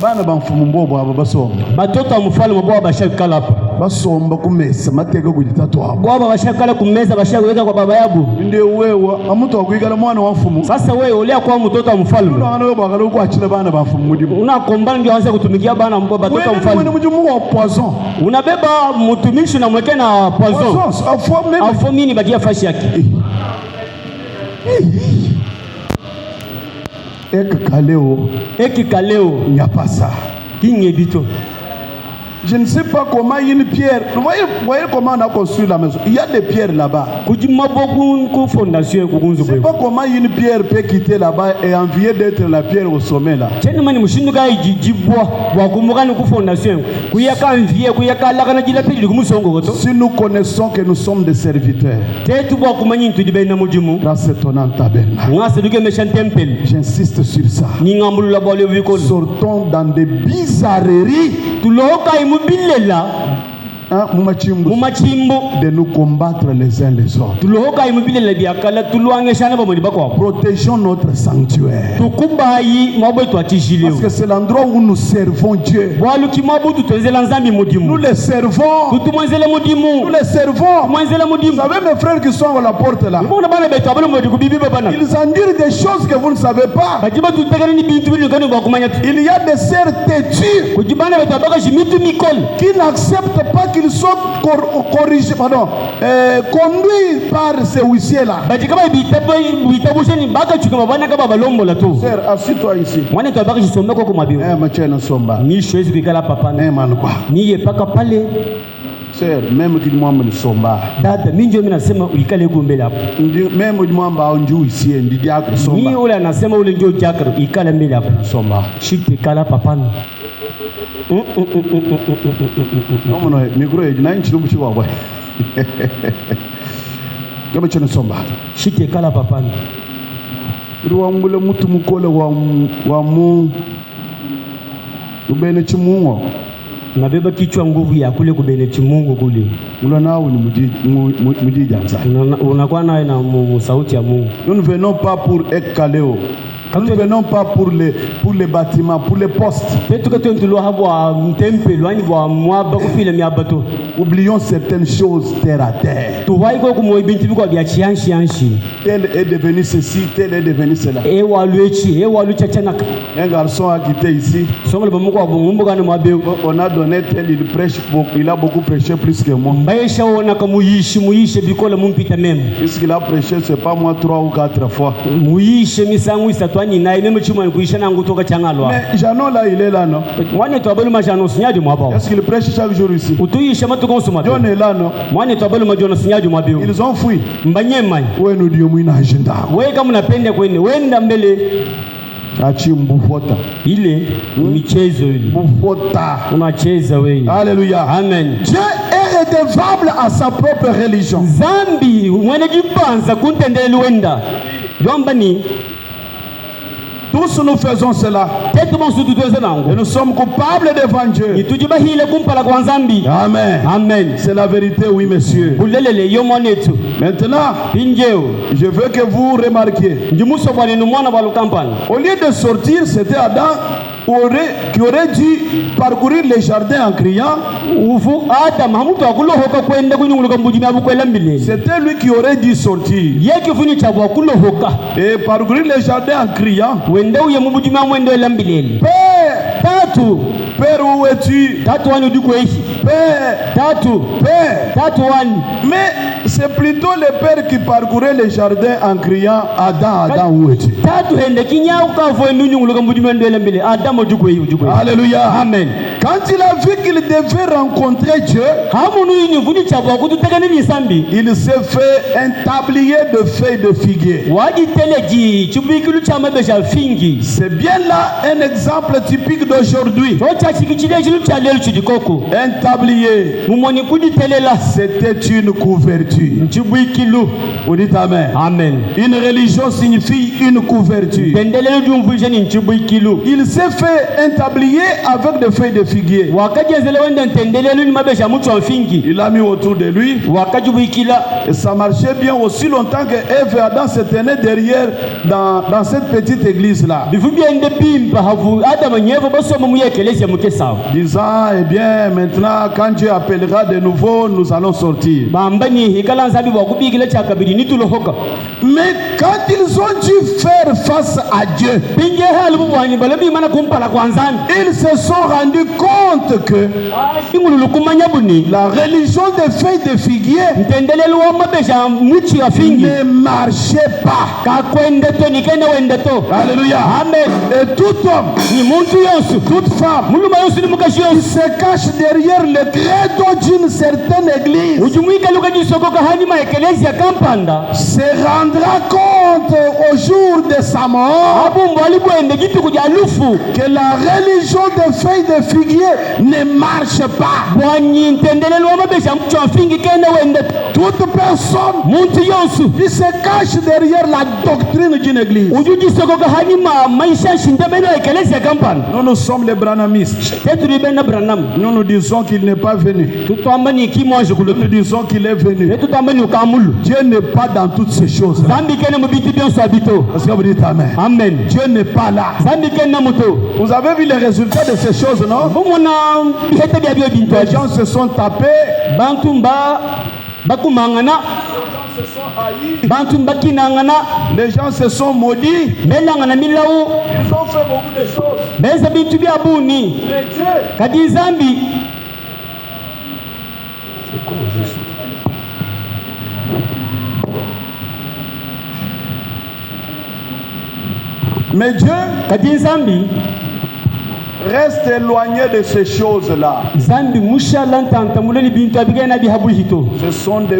Bana bamfumu mbobo aba basomba. batoto wa mfalme bwaba bashakala hapa Basomba kumesa mateka kujitatu abo. bwaba bashakala kumeza bashaweka kwa baba yabu Ndio wewe amuntu akwigala mwana wa mfumu. sasa wewe ulia kwa mtoto wa mfalme Unaona wewe bakalo kwachira bana bamfumu mudimu. unakombana ndio anza kutumikia bana mbo batoto wa Wewe mfalme mudimu wa poison. unabeba mtumishi na mweke na poison Poison, afo même. afo mini bakia fashi yake Ek kaleo ekikaleo nyapasa. kingebito Je ne sais pas comment une pierre. Voyez comment on a construit la maison. Il y a des pierres là-bas. kujima boku ku fondation ku Je ne kunzu sais pas comment une pierre peut quitter là-bas et envier d'être la pierre au sommet là. cheni mani mushinduka ijibwa wakumukani ku fondation kuyaka mvie kuyaka lakana jila pili kumusongo goto Si nous connaissons que nous sommes des serviteurs, tetu bwa kumanyi ntujibena na mujimu grâce à ton tabernacle. ngase duke meshan temple J'insiste sur ça. ni ngambulula bwale bikolo Sortons dans des bizarreries tuloka imubilela hein, mumachimbu, mumachimbo de nous combattre les uns les autres. tulohoka imubile biakala tuluangeshana bomodi bakwa Protégeons notre sanctuaire. tukubayi mabwe twatishileo Parce que c'est l'endroit où nous servons Dieu. bwalu kimabutu tenzela nzambi Nous mudimu les servons. tutumwenzele Nous mudimu les servons. mwenzele Vous mudimu savez mes frères qui sont à la porte là. mbona bana betu abalo modi kubibi bana Ils en disent des choses que vous ne savez pas. bajiba tutekana ni bintu bili kani kwa kumanya tu Il y a des sœurs têtues kujibana betu abaka jimitu mikol qui n'acceptent pas qu'ils soient corrigés, conduits par ces huissiers-là. bajikaba bitabusheni baka chukama bana kaba balombola tu Sœur, assis-toi ici. mwana tu abaka jisomeka kwa kumabio Machena somba. ni shwezi kuikala papa Man quoi. ni yepaka pale Sœur, même qu'il m'a mis somba. dada minjo mimi nasema uikale kumbele hapo Même qu'il m'a mis ici, ndi diacre somba. ni ule anasema ule ndio jakar ikala mbele hapo Somba. shite kala papa Non, non, micro est là, tu l'as vois, ouais. Kama chena somba. shite kala papa Ruambule mutu mukole wa mu ubene chimungo. nabeba kichwa nguvu ya kule kubenechi Mungu kule Ula nao ni mujiji janza. unakuwa naye na sauti ya Mungu. Nous ne venons pas pour être caléo. Nous ne venons pas pour les bâtiments, pour les postes. Oublions certaines choses terre à terre. Tel est devenu ceci, tel est devenu cela. Un garçon a quitté ici. On a donné tel, il prêche beaucoup, il a beaucoup prêché plus que moi. Puisqu'il a prêché, c'est pas moi 3 ou 4 fois. Mais Janon là, il est là, non? Est-ce qu'il prêche chaque jour ici? John est là, non? Ils ont fui. Où est nous Dieu mouina agenda? Achi mbufota. Ile michezo ile. Mbufota. Unacheza wewe. Alléluia. Amen. Dieu est redevable à sa propre religion. Zambi mwenejipanza kuntendele wenda. Yomba ni tous nous faisons cela. Et nous sommes coupables devant Dieu. Amen. Amen. C'est la vérité, oui, monsieur. Maintenant, je veux que vous remarquiez. Au lieu de sortir, c'était Adam qui aurait dû parcourir les jardins en criant. C'était lui qui aurait dû sortir et parcourir les jardins en criant. Père, où es-tu? Père, mais c'est plutôt le père qui parcourait les jardins en criant Adam, Adam, où es-tu? Alléluia. Amen. Quand il a vu qu'il devait rencontrer Dieu, il s'est fait un tablier de feuilles de figuier. C'est bien là un exemple typique d'aujourd'hui. Un tablier, c'était une couverture. Vous dites Amen. Amen. Une religion signifie une couverture. Il s'est fait un tablier avec des feuilles de figuier. Il a mis autour de lui. Et ça marchait bien aussi longtemps que Ève et Adam se tenaient derrière dans cette petite église là. Disant, eh bien, maintenant, quand Dieu appellera de nouveau, nous allons sortir. Mais quand ils ont dû faire face à Dieu, ils se sont rendus compte que la religion des feuilles de figuier ne marchait pas. Alléluia. Amen. Et tout homme, toute femme, qui se cache derrière le credo d'une certaine église se rendra compte au jour de sa mort que la religion des feuilles de figuier ne marche pas. Toute personne qui se cache derrière la doctrine d'une église. Nous sommes les branhamistes. Christ. teturi bena Branham Nous nous disons qu'il n'est pas venu. tutwamba ni kimwaje Nous kulo disons qu'il est venu. tutwamba ni ukamulu Dieu n'est pas dans toutes ces choses. zambi kene mubiti byonso abito. Est-ce que vous dites Amen? Amen. Dieu n'est pas là. Zambi kene na muto Vous avez vu les résultats de ces choses, non? bomona bihete bya byo bintu Les gens se sont tapés. bantu mba bakumangana Se sont haïs. bantu bakinangana Les gens se sont maudits. belangana milawu Ils ont fait beaucoup de choses. beza bintu bya buni Mais Dieu, kadi zambi mais Dieu kadi zambi reste éloigné de ces choses-là. zambi mushala ntanta muleli bintu abigena bihabu hito Ce sont des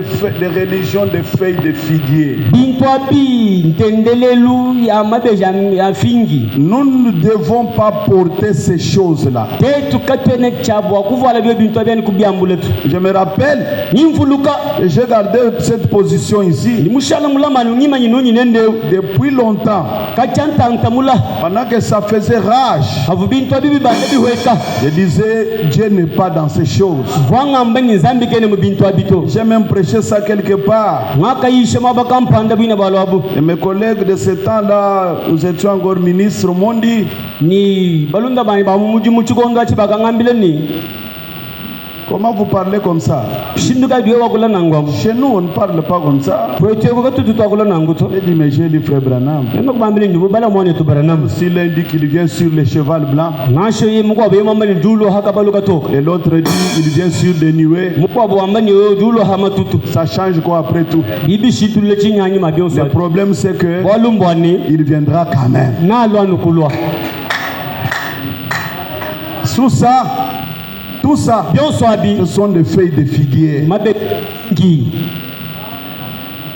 religions de feuilles de figuier. bintu abi ntendelelu ya mabeja ya fingi Nous ne devons pas porter ces choses-là. te tukatene chabwa kuvala byo bintu abyani kubyambuletu Je me rappelle, nimfuluka et j'ai gardé cette position ici ni mushala mulamanu nyima nyinunyi nendeu depuis longtemps, kachantanta mula pendant que ça faisait rage. havu bintu abi bibande bihweka Je disais, Dieu n'est pas dans ces choses. vwangamba ni zambi kene mu bintu abito J'ai même prêché ça quelque part. mwaka yishe mabakampanda bwina balwabu Et mes collègues de ce temps-là, nous étions encore ministres, m'ont dit, ni balunda bani ba mumuji muchikondo achi bakangambile ni comment vous parlez comme ça? shinduka biyo wakula nangwamu Chez nous, on ne parle pas comme ça. kweteko katutu twakula nanguto J'ai dit, mais j'ai dit, frère Branham, ema kubambile ni bala mwane tu Branham s'il indique qu'il vient sur le cheval blanc, nasho ye mukwa be mamba ni dulo haka baluka toko et l'autre dit, il vient sur des nuées, mukwa bo amba ni dulo hama tutu ça change quoi après tout? bibi shitu le chinyanyi mabionso Le problème, c'est que walumbwani il viendra quand même. na lwanu kulwa Tout ça, bionso abi ce sont des feuilles de figuier. mabe gi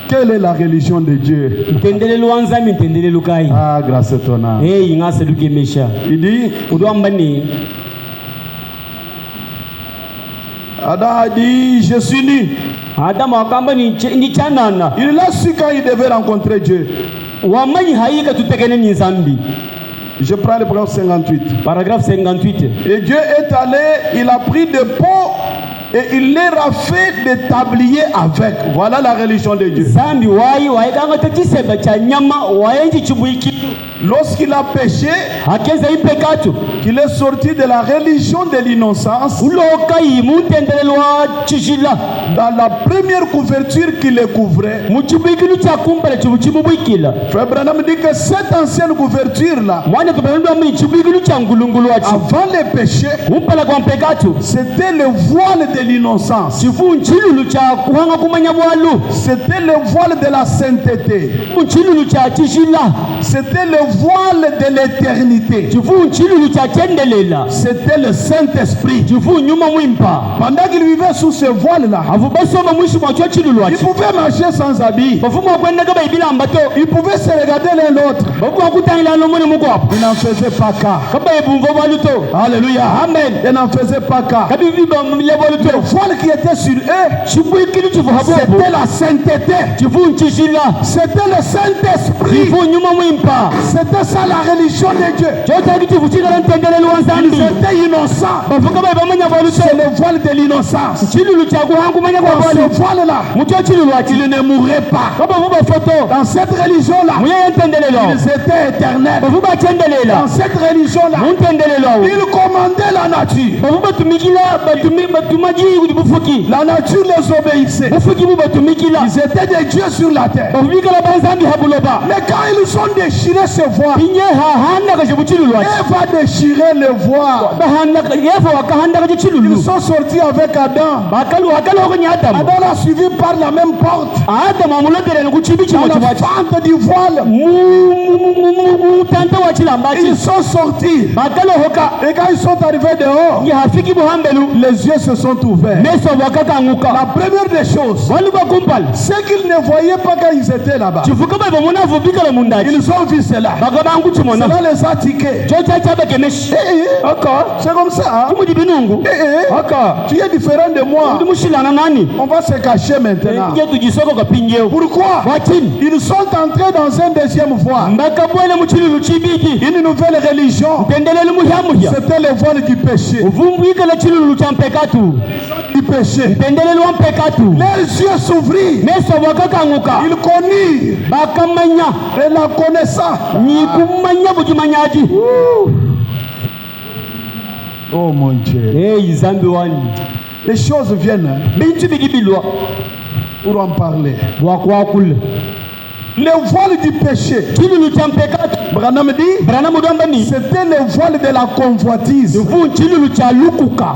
Quelle est la religion de Dieu? ntendelelu wanzami ntendelelu kai Ah, grâce à ton âme. hey ngase lukemesha Il dit, udwamba ni Adam a dit, je suis nu. Adamu akamba ni chanana Il l'a su quand il devait rencontrer Dieu. wamanyi haika tutekene ni zambi. Je prends le paragraphe 58. Paragraphe 58. Et Dieu est allé, il a pris des pots et il leur a fait des tabliers avec. Voilà la religion de Dieu. Zambi waikanga tekiseba cha nyama waenji chibuiki. Lorsqu'il a péché, Akeza ipekatu. qu'il est sorti de la religion de l'innocence, Uloka imutendelelwa chishila. dans la première couverture qui le couvrait, Muchibuikilu cha kumbale chibuchibubikila. Frère Branham dit que cette ancienne couverture-là, Mwana tupenendo mwi chibuikilu cha ngulungulu wachi. avant le péché, Umpala kwa mpekatu. c'était le voile de l'innocence. Chifu nchilulu cha kuhanga kumanya bwalu. C'était le voile de la sainteté. Nchilulu cha chishila. C'était le voile de l'éternité. Chifu nchilulu cha chendelela. C'était le Saint-Esprit. Chifu nyuma mwimpa. Pendant qu'il vivait sous ce voile-là, Avubasoma mwishi mwa chilulu il wachi. pouvait marcher sans habit. Bafumu wakwenda kaba ibila ambato. Il pouvait se regarder l'un l'autre. Babu wakutangila lomone mukwapo. Il n'en faisait pas cas. Kaba ebumvo bwaluto. Alléluia. Amen. Il n'en faisait pas cas. Kabi viba mle Le bwaluto. voile qui était sur eux, Chibuikilu chifu habobo. c'était la sainteté. Chifu nchishila. C'était le Saint-Esprit. Chifu nyuma mwimpa. C'était ça la religion de Dieu. Chota kichifu chikala ntendelelu Ils wanzambi. étaient innocents. Bafuka ba ibamanya bwaluto. C'est le voile de l'innocence. Chilulu cha kuhangu manya kwa Dans bwalu. ce voile-là, Mucho chilulu wachi. ils ne mourraient pas. Kaba vuba foto. Dans cette religion-là, Muye ntendelelo. ils étaient éternels. Bafuba chendelela. Dans cette religion-là, Muntendelelo. ils commandaient la nature. Bafuba tumikila batumaji bufuki. La nature les obéissait. Bufuki buba tumikila. Ils étaient des dieux sur la terre. Bafubikala banzambi habuloba. Mais quand ils ont déchiré ce voile, Inye hahanda kaje buchilulu wachi. Ève a déchiré le voile. Bahanda yefa wakahanda kaje chilulu. Ils sont sortis avec Adam. Bakalu okwenye Adamu. Adam l'a suivi par la même porte. Adamu amulondera nokuchibi Dans chimo la chiwachi. fente du voile, Mutanta wa chilambachi. ils sont sortis. Bakalu hoka. Et quand ils sont arrivés dehors, Ngi hafiki buhambelu. les yeux se sont ouverts. Meso wakakanguka. La première des choses, Waluka kumpala. c'est qu'ils ne voyaient pas quand ils étaient là-bas. Chifuka baba muna vubikala mundachi. Ils ont vu cela. bagabangu tumona Cela les a tiqués. jocha chaba kemesh aka C'est comme ça. Hein? tumudi binungu aka Tu es différent de moi. ndimushilana nani On va se cacher maintenant. nje tujisoko kapinjeo Pourquoi? watini Ils sont entrés dans un deuxième voie. mbakabwele muchilulu chibiki Une nouvelle religion. tendelele muhyamuhya C'était le voile du péché. uvumbuikala chilulu cha mpekatu Du péché. tendelele wa mpekatu Leurs yeux s'ouvrirent. meso wakakanguka Ils connurent bakamanya et la connaissance. ni kumanya bujimanyaji Oh mon Dieu. hey zambi wani Les choses viennent hein, bintu bidibilwa pour en parler. wakwakula Le voile du péché. chilulu cha mpekatu Branham dit, brana mudambani c'était le voile de la convoitise. uvu chilulu cha lukuka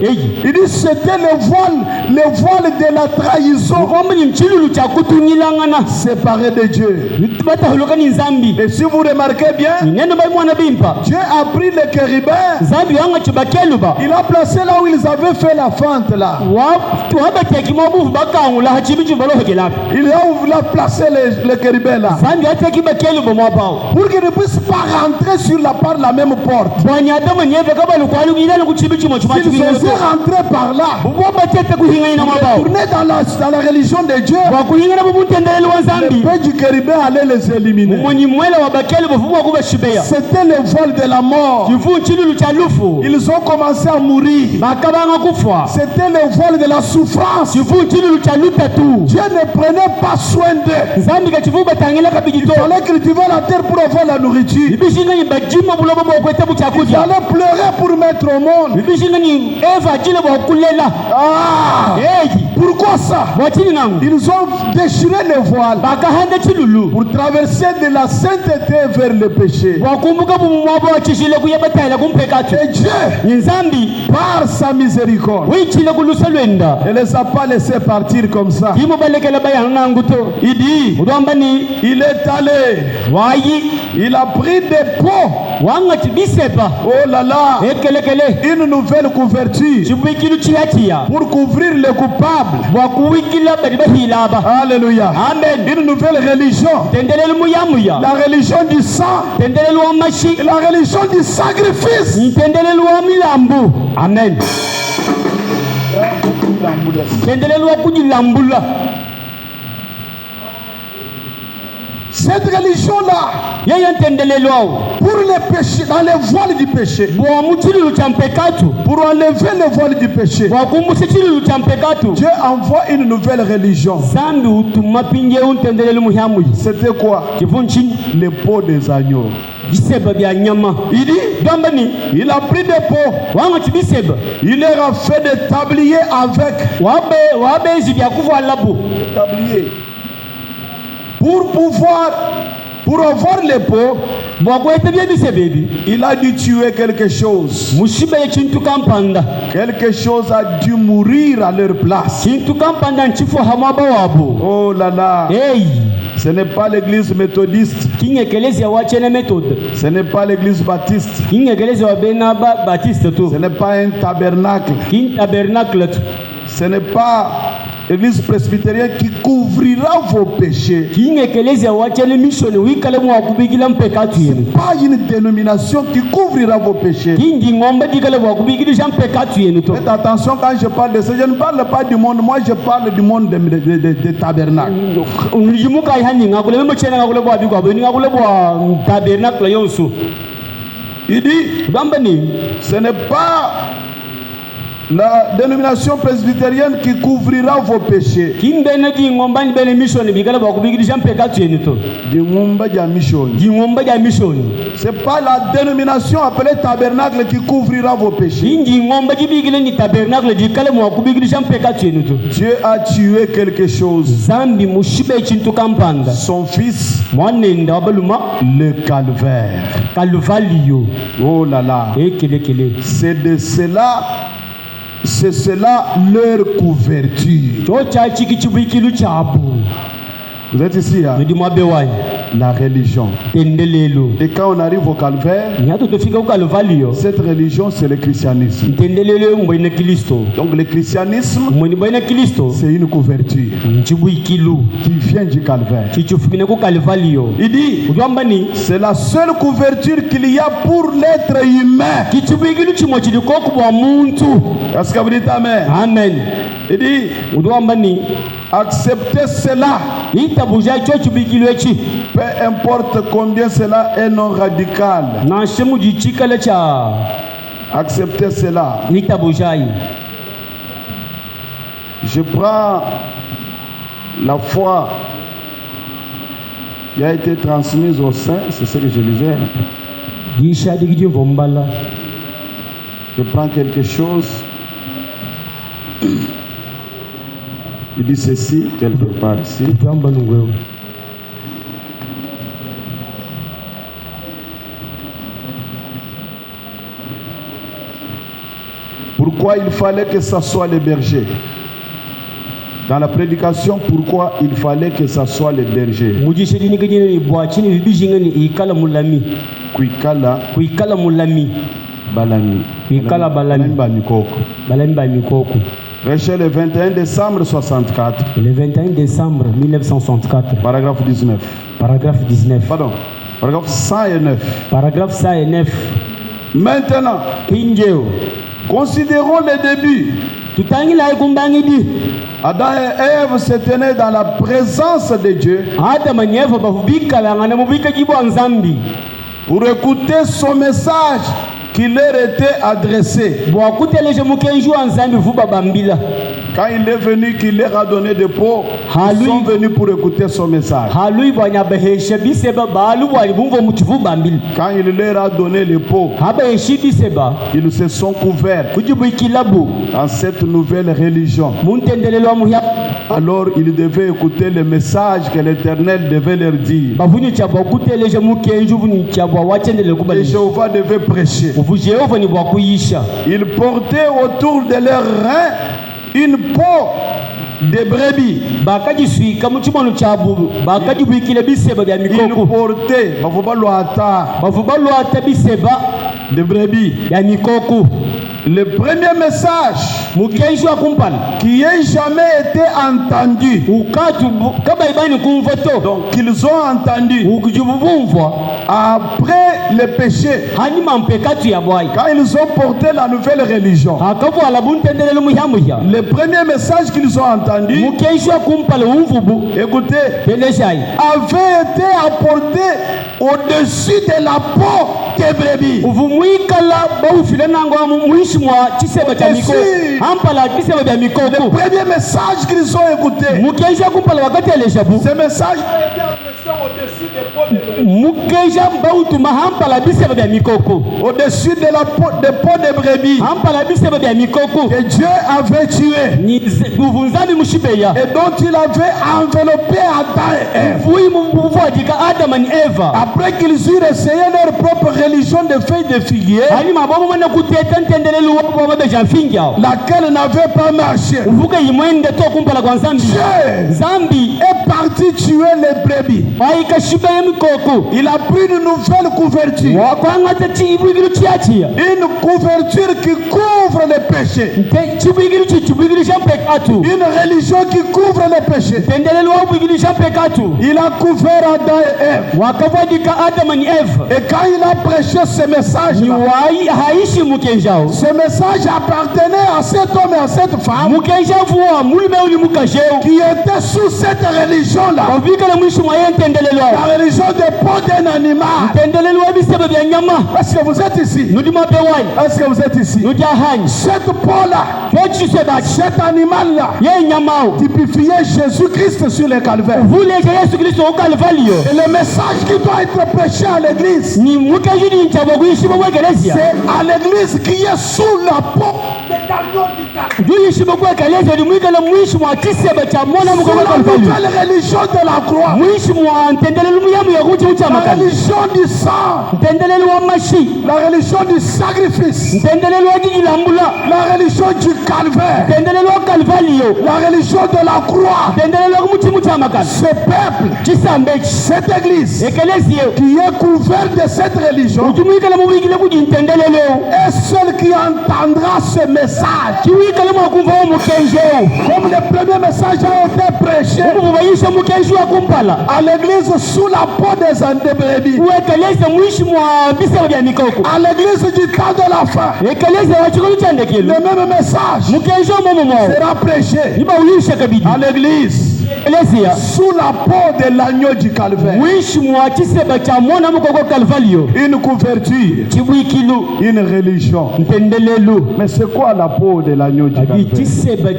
hey Il dit, c'était le voile de la trahison. uvambani chilulu cha kutunyilangana Séparé de Dieu. batahuluka ni zambi Et si vous remarquez bien, neno bai mwana bimpa Dieu a pris les chérubins. zambi yanga chibakeluba Il a placé là où ils avaient fait la fente là. wabatekimobuvu bakangula hachibichi valohekelapi Il a placé les chérubins là. zambi ateki bakeluba mwapao Pour qu'ils ne puissent pas rentrer par la même porte. bwanyatama nyeve kabalukwalukilani kuchibichimo Ils sont rentrés par là. batete kuhingana mwapao Tourner dans la religion de Dieu. wakuhingana bubuntendeleli wa Le zambi peuple du chérubin allait les éliminer. mwenyi mwela wa bakeluba vuba kubashibeya C'était le vol de la mort. chivu chilulu cha lufu Ils ont commencé à mourir. bakabanga kufa C'était le vol de la souffrance. chivu chilulu cha lutatu Dieu ne prenait pas soin d'eux. zambi kachivu batangela Il kabijito fallait cultiver la terre pour avoir la nourriture. ibishingani bajima bulobo bokwete Il buchakuja fallait pleurer pour mettre au monde. ibishingani eva chile bwakulela Ah! eyi Pourquoi ça? bwachini nangu Ils ont déchiré le voile bakahanda chilulu pour traverser de la sainteté vers le péché. bwakumbuka bumumwabo wachishile kuyabatayila kumpekatu Et Dieu, ni nzambi par sa miséricorde, wichile kulusa lwenda ne les a pas laissés partir comme ça. imo balekela bayana nangu to Il dit, udwambani il est allé, wayi il a pris des pots. wanga chibisepa Oh là là, ekelekele une nouvelle couverture chibuikilu chiyachiya pour couvrir les coupables. bwakuwikila bali bahilaba Alléluia. amen Une nouvelle religion. tendeleli muyamuya La religion du sang. tendeleli wa mashi La religion du sacrifice. ntendeleli wa milambu amen tendeleli wa kujilambula Cette religion-là, yeye ntendeleli wawo pour les péchés, dans les voiles du péché, bwamu chilulu cha mpekatu pour enlever les voiles du péché, bwakumbusha chilulu cha mpekatu Dieu envoie une nouvelle religion. zambi utuma pinjeu ntendeleli muhyamuyi C'était quoi? chivu nchini Les peaux des agneaux. biseba bya nyama Il dit, dwambani il a pris des peaux, wanga chibiseba il leur a fait des tabliers avec. wabezi bya kuvala bu Tabliers. Pour avoir les peaux, bwakwete bya bisebebi il a dû tuer quelque chose. mushiba ye chintu kampanda Quelque chose a dû mourir à leur place. chintu kampanda nchifu hamwaba wabo Oh là là, eyi ce n'est pas l'église méthodiste, kingekelezi ya wachene methode ce n'est pas l'église baptiste, kingekelezi wa bena batiste ce tu n'est pas un tabernacle, kin tabernacle tu ce n'est pas l'église presbytérienne qui couvrira vos péchés. kingekelezi ya wachene mission wikale mwakubikila mpekatu yenu Pas une dénomination qui couvrira vos péchés. kingi ngombe dikale mwakubikilisha mpekatu yenu to Faites attention quand je parle de ça, je ne parle pas du monde, moi je parle du monde des tabernacles. yimuka ihani ngakule memochene ngakule bwa bikwa bweni ngakule bwa tabernacle yonso Il dit, dwambani ce n'est pas la dénomination presbytérienne qui couvrira vos péchés. kimbene dingombani bene mission bikale mwakubikilisha mpekatu yenu to Dingumba dia mission. dingombe ja mission C'est pas la dénomination appelée tabernacle qui couvrira vos péchés. ingi ngombe jibikile ni tabernacle dikale mwakubikilisha mpekatu yenu to Dieu a tué quelque chose. zambi mushibe chintu kampanda Son fils, mwanenda wabaluma le calvaire. kalvaliyo Oh là là. ekelekele C'est cela leur couverture. cho chachiki chibuikilu chabu Vous êtes ici, hein? ndi mwabewanyi la religion. tendelelo Et quand on arrive au calvaire, nyato tofika ku kalvalio cette religion, c'est le christianisme. tendelelo mboine Kristo Donc le christianisme, mboine boine Kristo c'est une couverture nchibuikilu qui vient du calvaire. chichufumine ku kalvalio Il dit, kujwamba ni c'est la seule couverture qu'il y a pour l'être humain. kichibuikilu chimwe chiliko kubwa muntu. Est-ce que vous dites amen? Amen. Il dit, Kujwamba ni acceptez cela. itabuja cho chibuikilu echi Peu importe combien cela est non radical. na shemu jichikala cha Acceptez cela. itabujai. Je prends la foi qui a été transmise au sein, c'est ce que je disais. Disha digiji vombala Je prends quelque chose. Il dit ceci, quelque part ici. kujwamba nungwewe Pourquoi il fallait que ça soit les bergers? Dans la prédication, pourquoi il fallait que ça soit les bergers? mujishe dini kajine ni bwachini bibijinga ni ikala mulami Kuikala kuikala mulami balami. kuikala balami Mikoko. balami ba mikoko. Prêché le 21 décembre 64, Le 21 décembre 1964, paragraphe 19. paragraphe 19, Pardon, paragraphe 109. paragraphe 109. Maintenant, Kinjeo considérons les débuts. tutangila ikumbangidi Adam et Ève se tenaient dans la présence de Dieu hata manyevo bavubika langana mubika jibo nzambi pour écouter son message qui leur était adressé. bwakuteleje mukenju nzambi vuba bambila Quand il est venu, qu'il leur a donné des pots, ils sont venus pour écouter son message. halui bwanyabahesha biseba balu bwali bumvo muchivu bambila Quand il leur a donné les pots, habaheshi biseba ils se sont couverts kujibuikilabu dans cette nouvelle religion. muntendelelwa muhya Alors ils devaient écouter le message que l'Éternel devait leur dire. bavunyicha bwakuteleje mukenju vunyicha bwawachendele Et kubalisha Jéhovah devait prêcher. uvu Jehova ni bwakuyisha. Ils portaient autour de leurs reins une peau de brebis. bakajiswika muchimono chabu bakajibwikile biseba bya Ils mikoko portaient bavuba lwata biseba de brebis. ya mikoko. Le premier message mukenju akumpala qui ait jamais été entendu, ukatu kaba ibani kumva to donc qu'ils ont entendu ukujubuvumvwa après le péché, hanyuma mpekatu ya bwai quand ils ont porté la nouvelle religion. akavwala buntendelelo muhyamuhya Le premier message qu'ils ont entendu, mukenju akumpala umvubu écoutez, beleshai avait été apporté au-dessus de la peau des brebis. uvu mwikala baufile nango muishimwa chiseba cha mikoko ampala chiseba bya Le mikoko. premier message qu'ils ont écouté, mukenja kumpala wakati aleshabu ce message a été adressé au-dessus des peaux de brebis. mukenja bautuma hampala biseba bya mikoko Au-dessus de la peau, des peaux de brebis hampala biseba bya mikoko que Dieu avait tué ni buvunzani mushibeya et dont il avait enveloppé Adam et Ève. vui muvwadika Adama ni Eva Après qu'ils eurent essayé leur propre religion de feuilles de figuier, hanyuma bomo mwana kuteta ntendelelo wabo babeja mfinja laquelle n'avait pas marché, uvuga imwende to kumpala kwa nzambi Dieu zambi est parti tuer les brebis. aika shiba ya mikoko Il a pris une nouvelle couverture, wakwangata chibwigiru chiachia une couverture qui couvre les péchés, chibwigiru cha mpekatu une religion qui couvre les péchés. ntendelelo wabwigiru cha mpekatu Il a couvert Adam et Ève. wakavwadika Adama ni Eva Et quand il a prêché ce message, ni wai haishi mukenjao ce message appartenait à cet homme et à cette femme mukenja vuwa mulume uli mukajeo qui étaient sous cette religion-là, wavikala mwisho mwa yentendelelo la religion des peaux d'un animal. ntendelelo wabiseba bya nyama Est-ce que vous êtes ici? nudima pewai Est-ce que vous êtes ici? nujahanyi Cette peau-là, kochiseba cet animal-là, ye nyamao typifiait Jésus-Christ sur le calvaire. vuleje Yesu Kristo ukalvalio Et le message qui doit être prêché à l'église, ni mukajidi nchabo kuishiba mwegelezia c'est à l'église qui est sous la peau l'agneau du Calvaire. Juishi mkwa kaleza ni mwika la mwishi mwa kiseba cha mwana mkwa C'est la kalvali. nouvelle religion de la croix. Mwishi mwa ntendelelu muyamu ya kuchi ucha La makali. religion du sang. Ntendelelu wa mashi. La religion du sacrifice. Ntendelelu wa jiji lambula. La religion du calvaire. Ntendelelu wa kalvali yo. La religion de la croix. Ntendelelu wa kumuchi mucha makali. Ce peuple, Chisambechi. cette église Ekelezi yo. qui est couverte de cette religion Ujumuika la mwikile kuji ntendelelu. est celle qui entendra ce message. Chiwika la mwakumva wa mukenjo. Comme les premiers messages ont été prêchés Umuvubayisha mukenjo wa kumpala. à l'église sous la peau des brebis. Uwekeleze mwishi mwa bisebo bya mikoko. À l'église du temps de la fin. Ekeleze wa chikolo chandekelo. Le même message Mukenjo momo mo. sera prêché Iba uyisha kabidi. à l'église Ekeleze sous la peau de l'agneau du calvaire. mwishi mwa chiseba cha mwana mukoko kalvalio. Une couverture, Chibwikilu une religion. ntendelelu. Mais c'est quoi la peau de l'agneau du Adi calvaire? chiseba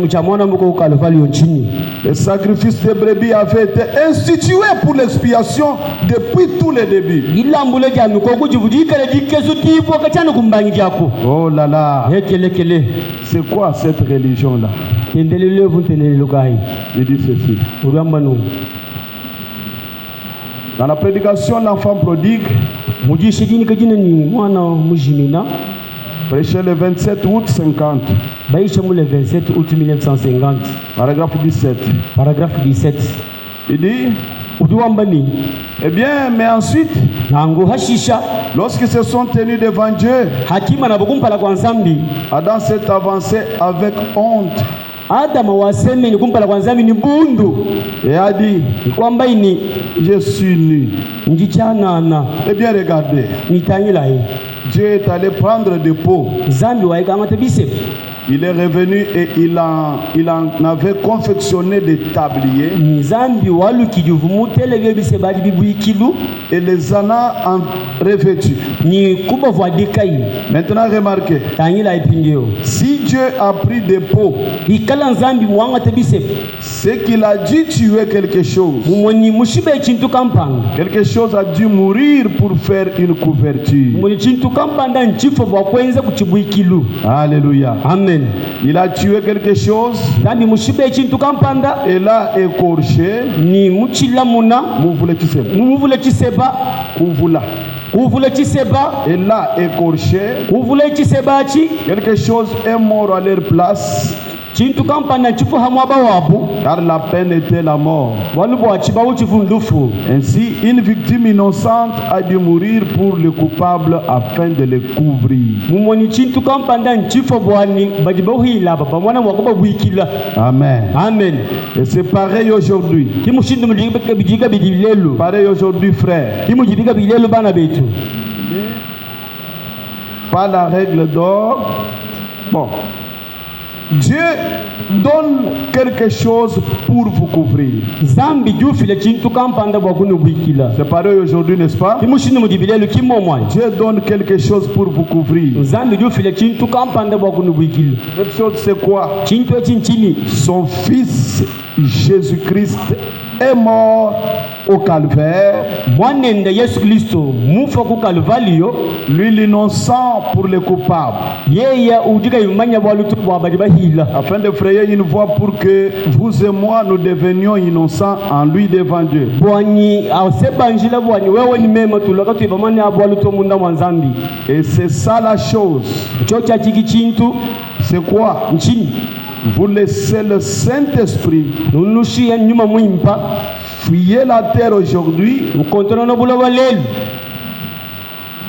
cha mwana mukoko kalvalio nchini. Le sacrifice de brebis avait été institué pour l'expiation depuis tous les débuts. Ilambule ja mikoko jivudikale dikesu tipo kachana kumbangi jako. Oh là là, Ekelekele. c'est quoi cette religion-là? Ntendelelu ntendelelu kai. Il dit ceci. Urambano. Dans la prédication de l'enfant prodigue, Mujishi dini kajina ni mwana mujimina. prêché le 27 août 50, Baisha mule 27 août 1950. paragraphe 17. Paragraphe 17. Il dit, Uduambani. eh bien, mais ensuite, Nango hashisha. lorsqu'ils se sont tenus devant Dieu, Hakima na bukumpala kwa nzambi. Adam s'est avancé avec honte Adama waseme ni kumpala kwa nzambi ni bundu. et a dit, Ni kwamba ini je suis nu. njichanana. Eh bien, regardez, Nitanyila hii. Dieu est allé prendre des pots. Zambi waika amatabise. Il est revenu et il en avait confectionné des tabliers Nzambi walu kijuvumu tele bise bali bibuikilu. et les en a revêtus. Ni kuba vwadekai. Maintenant, remarquez, Tanyila ipingeo. si Dieu a pris des pots, Ikala nzambi mwanga tabise. c'est qu'il a dû tuer quelque chose. Mumoni mushibe chintu kampanga. Quelque chose a dû mourir pour faire une couverture. Mumoni chintu kampanga nchifo bwakwenza kuchibuikilu. Alléluia. Amen. Il a tué quelque chose Zambi mushibe chintu kampanga et l'a écorché. ni muchila muna Mouvule Tshisekedi. muvule chiseba Kouvula. kuvule chiseba Et l'a écorché. kuvule chiseba chi Quelque chose est mort à leur place chintu kampanga chifu hamwa bawabu car la peine était la mort. walubo achiba uchivundufu. Ainsi, une victime innocente a dû mourir pour le coupable afin de le couvrir. Mumoni chintu kampanga nchifo bwani bajiba uhilaba bamwana wakuba bwikila. Amen. Amen. Et c'est pareil aujourd'hui. Kimushindu bijiga bidilelu. Pareil aujourd'hui, frère. Kimujibiga bilelu bana betu. Pas la règle d'or. Bon. Dieu donne quelque chose pour vous couvrir. Zambi jufile chintu kampanga bwakunu bwikila. C'est pareil aujourd'hui, n'est-ce pas? Kimushindu mudibilelu kimomwa. Dieu donne quelque chose pour vous couvrir. Zambi jufile chintu kampanga bwakunu bwikila. Cette chose, c'est quoi? Chintu chinchini. Son fils Jésus-Christ est mort au calvaire. Mwanende Yesu Kristo mufa ku Kalvalio. Lui l'innocent pour les coupables. Yeye udiga imanya bwalutu bwabali bahila. Afin de frayer une voie pour que vous et moi nous devenions innocents en lui devant Dieu. Bwani asebanjila bwani wewe ni mema tulaka tuibamani abwalutu munda mwanzambi. Et c'est ça la chose. Chocha chiki chintu C'est quoi? nchini. Vous laissez le Saint-Esprit Nunushi ya nyuma mwimpa. fouiller la terre aujourd'hui. Ukontono no buloba lelu.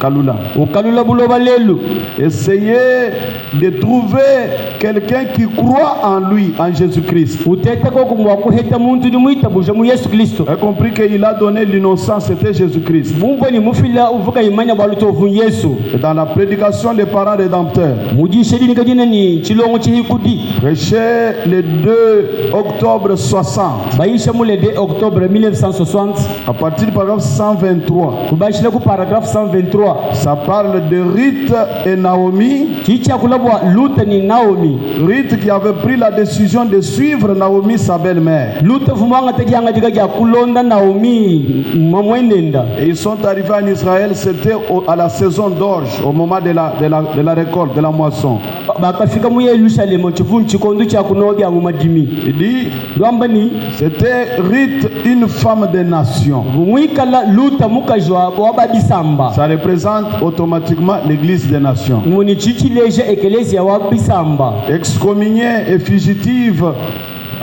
Kalula. Ukalula buloba lelu. Essayez de trouver quelqu'un qui croit en lui, en Jésus-Christ. Utete ko kumwakuheta muntu ni mwita buja mu Yesu Kristo. Vous avez compris qu'il a donné l'innocence, c'était Jésus-Christ. Mungu ni mufila uvuka imanya bwalutu ovu Yesu. Et dans la prédication des parents rédempteurs, Mujishe dini kajina ni chilongo chihikudi. prêché le 2 octobre 60, Baisha mule de octobre 1960. à partir du paragraphe 123. Kubashile ku paragraphe 123. Ça parle de Ruth et Naomi. chicha kulabwa Luta ni Naomi. Ruth qui avait pris la décision de suivre Naomi, sa belle-mère. Luta fumanga tegianga diga kulonda Naomi mamwenenda. Et ils sont arrivés en Israël, c'était à la saison d'orge, au moment de la récolte, de la moisson. Bakafika mu Yerusalemu chifu chikondu cha kunoga ngumadimi. Il dit, Lwambani c'était Ruth, une femme des nations. mwikala Luta mukajwa wababisamba. Ça représente automatiquement l'église des nations. Muni chichi leje ecclesia wabisamba. Excommuniée et fugitive,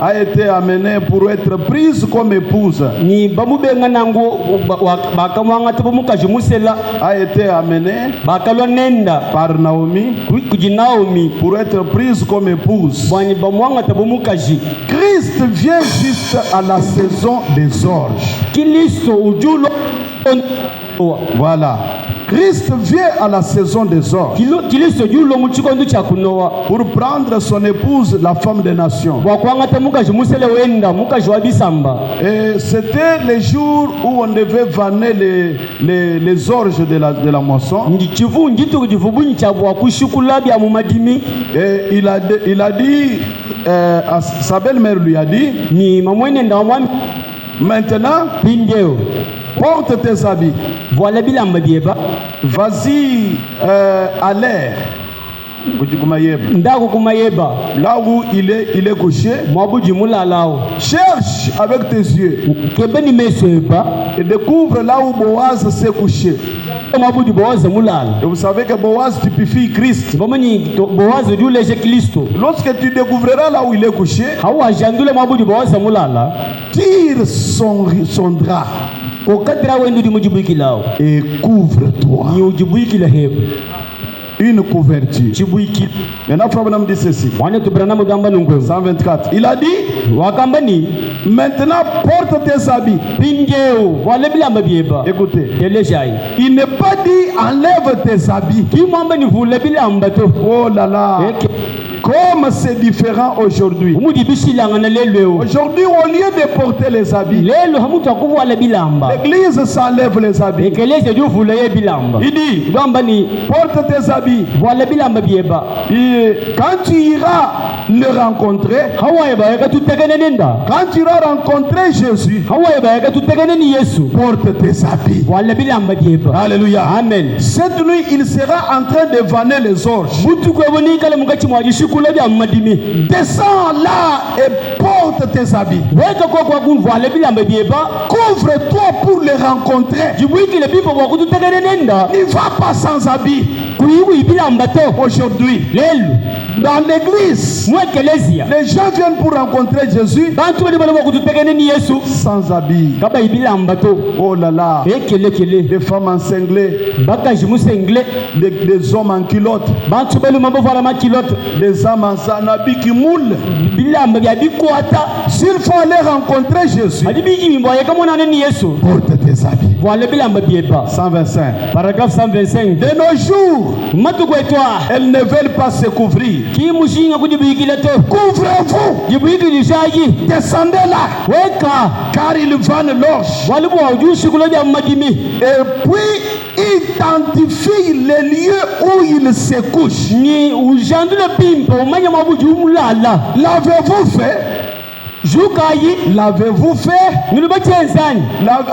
a été amenée pour être prise comme épouse. Ni bamubenga nango bakamwanga tebo mukajumusela A été amenée bakalwa nenda par Naomi kuji Naomi pour être prise comme épouse. bwani bamwanga tebo mukaji. Christ vient juste à la saison des orges. Kiliso ujulo Voilà. Christ vient à la saison des orges Kiliso julo muchikondo cha kunoa pour prendre son épouse, la femme des nations. bwakwanga te mukaji musele wenda mukaji wabisamba. Et c'était les jours où on devait vanner les orges de la moisson. Ndi chivu ndito kujivubunyi cha bwakushukula bya mumadimi. Et il a dit, sa belle-mère lui a dit, Ni mamwene ndawamwami maintenant, pindeo porte tes habits, voilà bilamba bieba vas-y à l'air, ndako kumayeba là où il est couché, mwabuji mulalao cherche avec tes yeux kebeni mesoeba et découvre là où Boaz s'est couché. mwabuji bowaze mulala. Et vous savez que Boaz typifie Christ. Bomani bowaze juleje Kristo. Lorsque tu découvriras là où il est couché, Hawa jandule mwabuji bowaze mulala tire son drap kokatira wendu di mujibikilao et couvre-toi. ni ujibikila hebu Une couverture. chibiki. Maintenant, Frère Branham dit ceci. Wane tubrana mugamba nungwe 124. Il a dit, wakambani maintenant porte tes habits. pingeo wale bilamba bieba. Écoutez, Telejai il n'est pas dit enlève tes habits. kimwamba ni vule bilamba to. Oh là là, Eke comme c'est différent aujourd'hui. umudi bisilanga na lelo. Aujourd'hui, au lieu de porter les habits, Lelo hamutu akuwala bilamba. l'église s'enlève les habits. Ekeleze du vule ye bilamba. Il dit, Gamba ni porte tes habits. wale bilamba bieba. Et quand tu iras le rencontrer, Hawaye ba yaka tutegene nenda. quand tu iras rencontrer Jésus, Hawaye ba yaka tutegene ni Yesu. porte tes habits. Wale bilamba bieba. Alléluia. Amen. Cette nuit, il sera en train de vanner les orges. Mutu kwa boni kale mukachi mwajishukula bya madimi. Descends là et porte tes habits. Weka kwa kumva wale bilamba bieba. Couvre-toi pour les rencontrer. Jibwiki le bipo kwa kututegene nenda. Ne va pas sans habits. Kuyibu bilamba to. Aujourd'hui, Lelo. dans l'église, Mwekelezia. les gens viennent pour rencontrer Jésus Bantu bali bali kututegene ni Yesu. sans habits. Kaba ibilamba to. Oh là là, Ekele kele. des femmes encinglées, Baka jimusengle. des hommes en culotte, Bantu bali mambo fara makilote. des âmes en habits qui moulent. Bilamba bya bikwata. S'il faut aller rencontrer Jésus, Adibiki mimboye kama nane ni Yesu. porte tes habits. Wale bilamba bieba. 125. Paragraphe 125. De nos jours, Matu kwetwa. elles ne veulent pas se couvrir. Ki mushinga kujibikila to. Couvrez-vous, Jibiki shaji. descendez là, Weka. car ils vannent l'orge. Wale bwa ujushi kula bya madimi. Et puis, identifie les lieux où ils se couchent. Ni ujandule pimpo umanya mabuji umulala. L'avez-vous fait? Jukayi. L'avez-vous fait? Nulibachenzani.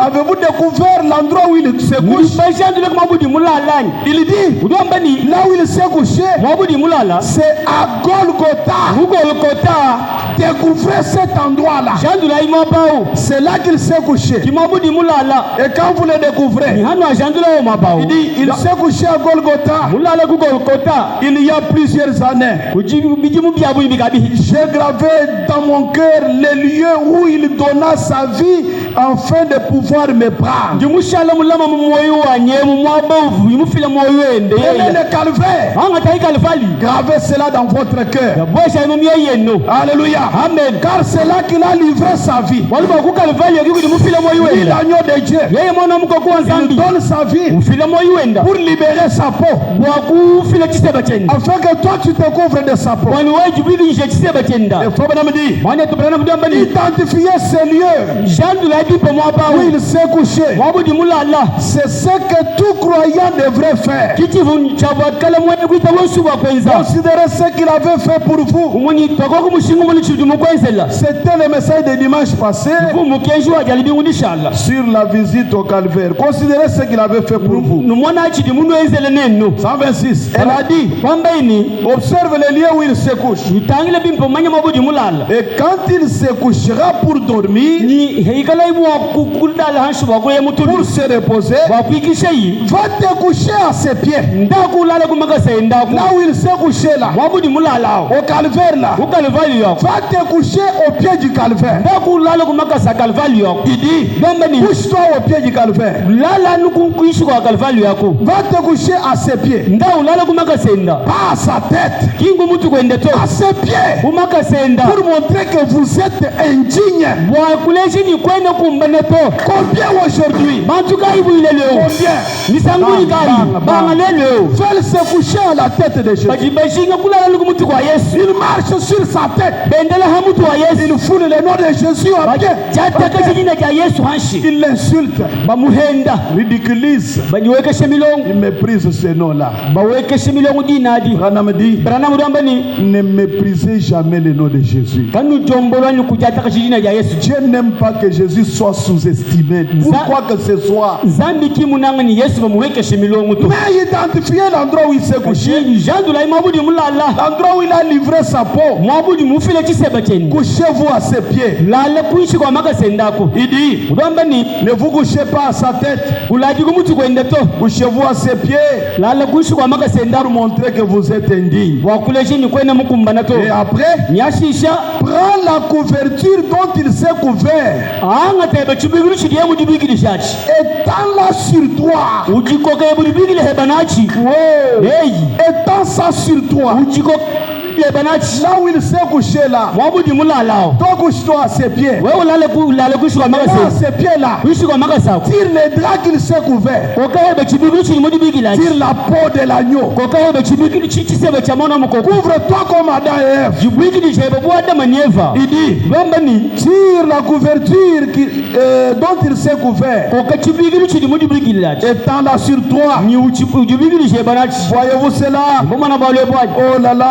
Avez-vous découvert l'endroit où il se couche? Nulibachandule mabuji mulala. Il dit, Udwambani. là où il s'est couché, Mabuji mulala. c'est à Golgotha. Ugolkota. Découvrez cet endroit-là. Jandula imabao. C'est là qu'il s'est couché. Kimabuji mulala. Et quand vous le Ni découvrez, hanu ajandula o mabao. il dit, il s'est couché à Golgotha Mulala kugolkota. il y a plusieurs années. Bijimu byabu bikabi. J'ai gravé dans mon cœur les lieux où il donna sa vie afin de pouvoir me prendre. Jimushala mulama mumoyo wanye mumwabovu yimufila moyo ende. Prenez le calvaire. Anga taika alfali. Gravez cela dans votre cœur. Bosha imamye yeno. Alléluia. Amen. Car c'est là qu'il a livré sa vie. Waliba ku kalvali yakiko mufila moyo Il ende. l'agneau de Dieu. Yeye mwana mko kwa Il nzambi. donne sa vie Mufila moyo enda. pour libérer sa peau. Wakufila chiseba chenda. Afin que toi tu te couvres de sa peau. Wani wajibili nje chiseba chenda. Et Frère Branham dit, Mwana tubrana kudamba ni. identifiez ces lieux Jandu la bimpa mwapa où il s'est couché. mwabudi mulala C'est ce que tout croyant devrait faire. kichivu chabakala mwana kuita wosu bakwenza Considérez ce qu'il avait fait pour vous. umuni toko kumushinga umuni chidu mukwenzela C'était le message de dimanche passé mukenji wajali bingundishala sur la visite au calvaire. Considérez ce qu'il avait fait pour vous. numwana chidi mundu enzele neno 126. Elle a dit, kwamba ini observe le lieu où il se couche. itangile bimpa manya mwabudi mulala Et quand il se couchera pour dormir, ni heikala ibu wakudala hanshu wakuye mutulu pour se reposer, wakwikisha yi va te coucher à ses pieds. ndakulala kumakasa ndaku Là où il s'est couché là, mwabudi mulala au calvaire là, ukalvali yako va te coucher au pied du calvaire. ndakulala kumakasa kalvali yako Il dit, gamba ni couche-toi au pied du calvaire. lala nukuishi kwa kalvali yako Va te coucher à ses pieds. ndaulala kumakasenda Pas à sa tête, kingu mutu kwende to à ses pieds. kumakasenda Pour montrer que vous êtes indigne. bwakuleshi ni kwenda kumbane to Combien aujourd'hui? bantu kaibwile leo Combien? nisanguli kai banga lelo Veulent se coucher à la tête de Jésus. bajibashinga kulala lukumutu kwa Yesu Ils marchent sur sa tête. bendela hamutu wa Yesu Ils foulent le nom de Jésus en pied. jataka jina ja Yesu hanshi Ils l'insultent, bamuhenda ridiculisent. baniwekeshe milongo Ils méprisent ce nom-là. bawekeshe milongo dinadi Branham dit, Branham ramba ni ne méprisez jamais le nom de Jésus. kanu jombolwa ni kujataka jina ja Yesu Dieu n'aime pas que Jésus soit sous-estimé. Pourquoi que ce soit. zambi kimunanga ni Yesu bamuwekeshe milongo tu Mais identifiez l'endroit où il s'est couché. jandula imabudi mulala L'endroit où il a livré sa peau. mwabudi mufile chiseba chenu Couchez-vous à ses pieds. lala kuishi kwa makasendako Il dit, ramba ni ne vous couchez pas à sa tête. ulaji kumutu kwende to Couchez-vous à ses pieds lala kuishi kwa makasenda pour montrer que vous êtes indigne. wakuleshi ni kwenda mukumbana to Et après, nyashisha prends la couverture dont il s'est couvert. anga tebe chibigulu chidi yemu dibigili shachi Étends-la sur toi. ujikoka yebu dibigili hebanachi Wow. hey Étends ça sur toi. ujikoka hebanachi Là où il s'est couché là. mwabudi mulalao Toi, couche-toi à ses pieds. wewe lale kuishi kwa Là, à makasenda ses pieds là. kuishi kwa makasako Tire les draps qu'il s'est couvert. koka hebe chibigulu chidi mu dibigili Tire la peau de l'agneau. koka hebe chibigili chiseba cha mwana mukoko Couvre-toi comme Adam et Ève. jibigili chebe bwada manieva Il dit, ramba ni tire la couverture dont il s'est couvert. koka chibigili chidi mu dibigili lachi Étends-la sur toi. ni ujibigili hebanachi Voyez-vous cela? mbona bale bwaji Oh là là.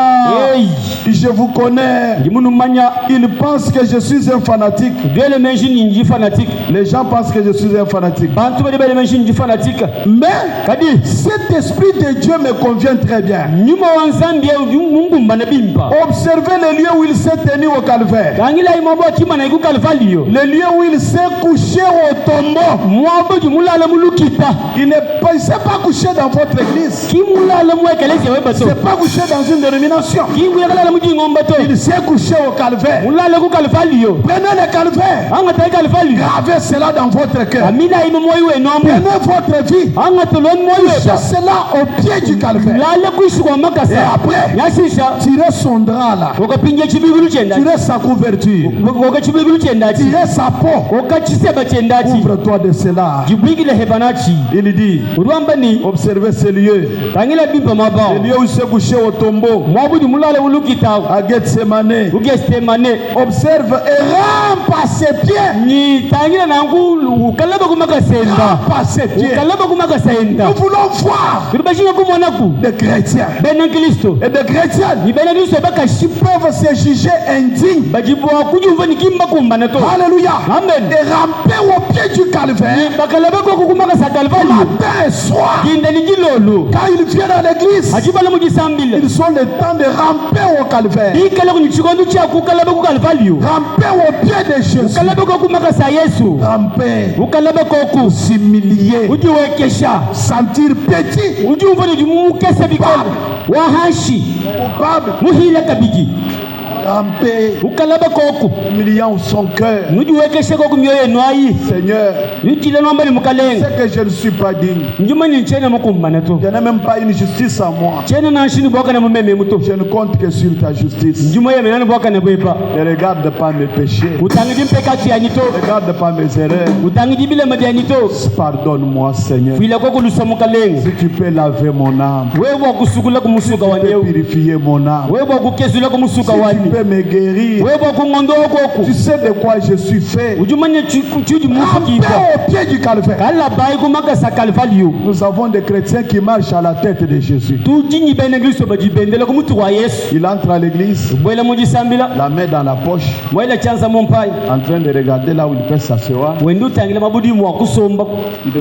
hey Je vous connais. ndimunu manya Ils pensent que je suis un fanatique. bele menshi ninji fanatique Les gens pensent que je suis un fanatique. bantu bele menshi ninji fanatique Mais kadi cet esprit de Dieu me convient très bien. nyuma wa nzambi ya mungu mbana bimpa Observez le lieu où il s'est tenu au calvaire. kangila imabo kima na iku kalvalio Le lieu où il s'est couché au tombeau. mwabo jumulala mulukita Il ne s'est pas couché dans votre église. kimulala mwekelezi Il ne webato s'est pas couché dans une dénomination. kimuyakala mujingomba to Il s'est couché au calvaire. mulala ku kalvalio Prenez le calvaire. anga tay kalvalio Gravez cela dans votre cœur. amina imo moyi we nombu Prenez votre vie. anga tolon moyi we Couchez cela au pied du calvaire. lala kuishi kwa Et makasa après, yashisha tirez son drap là. ukapinja chibigulu chenda Tirez sa couverture. koka chibigulu chendachi Tirez sa peau. koka chiseba chendachi Couvre-toi de cela. jibigile hebanachi Il dit, urwamba ni observez ce lieu. kangila bimpa Le mabao lieu où il s'est couché au tombeau. mwabudi mulala ulukita À Gethsemane. ugestemane Observe et rampe à ses pieds. ni tangila nangu ukalaba kumakasenda Rampe à ses pieds. ukalaba kumakasenda Nous voulons voir turibashinga kumwonaku des chrétiens bena kristo et des chrétiennes ni bena kristo bakashi peuvent se juger indignes. bajibwa kujumva nikimba kumbana to Alléluia. amen Et ramper au pied du calvaire bakalaba ko kumakasa kalvali matin et soir. ginda ni jilolo Quand ils viennent à l'église, ajibala mujisambile ils ont le temps de ramper au calvaire. ikala kunyichikondu cha kukalaba ku kalvalio Ramper au pied de Jésus. ukalaba ko kumakasa yesu Ramper, ukalaba koku s'humilier, ujiwekesha sentir petit, ujumva ni mukesa bikolo wahashi coupable. muhila kabiji Ramper, ukalaba koku humiliant son cœur. mujiwekeshe koku myoyo yenu ayi Seigneur, yutile nombali mukalenga c'est que je ne suis pas digne. njuma ni chene mukumbana to Je n'ai même pas une justice à moi. chene na shini bwaka na mumeme muto Je ne compte que sur ta justice. njuma yeme nani bwaka na bwepa Ne regarde pas mes péchés. utangiji mpekati ya nito Ne regarde pas mes erreurs. utangiji bile madi ya nito Pardonne-moi, Seigneur. fila koku lusa mukalenga Si tu peux laver mon âme, wewe wakusukula kumusuka tu peux wanyewe purifier mon âme. wewe wakukezula kumusuka Si tu wani peux me guérir. Tu sais de quoi je suis fait. Campé au pied du calvaire. Nous avons des chrétiens qui marchent à la tête de Jésus. Il entre à l'église, la main dans la poche, en train de regarder là où il peut s'asseoir. Il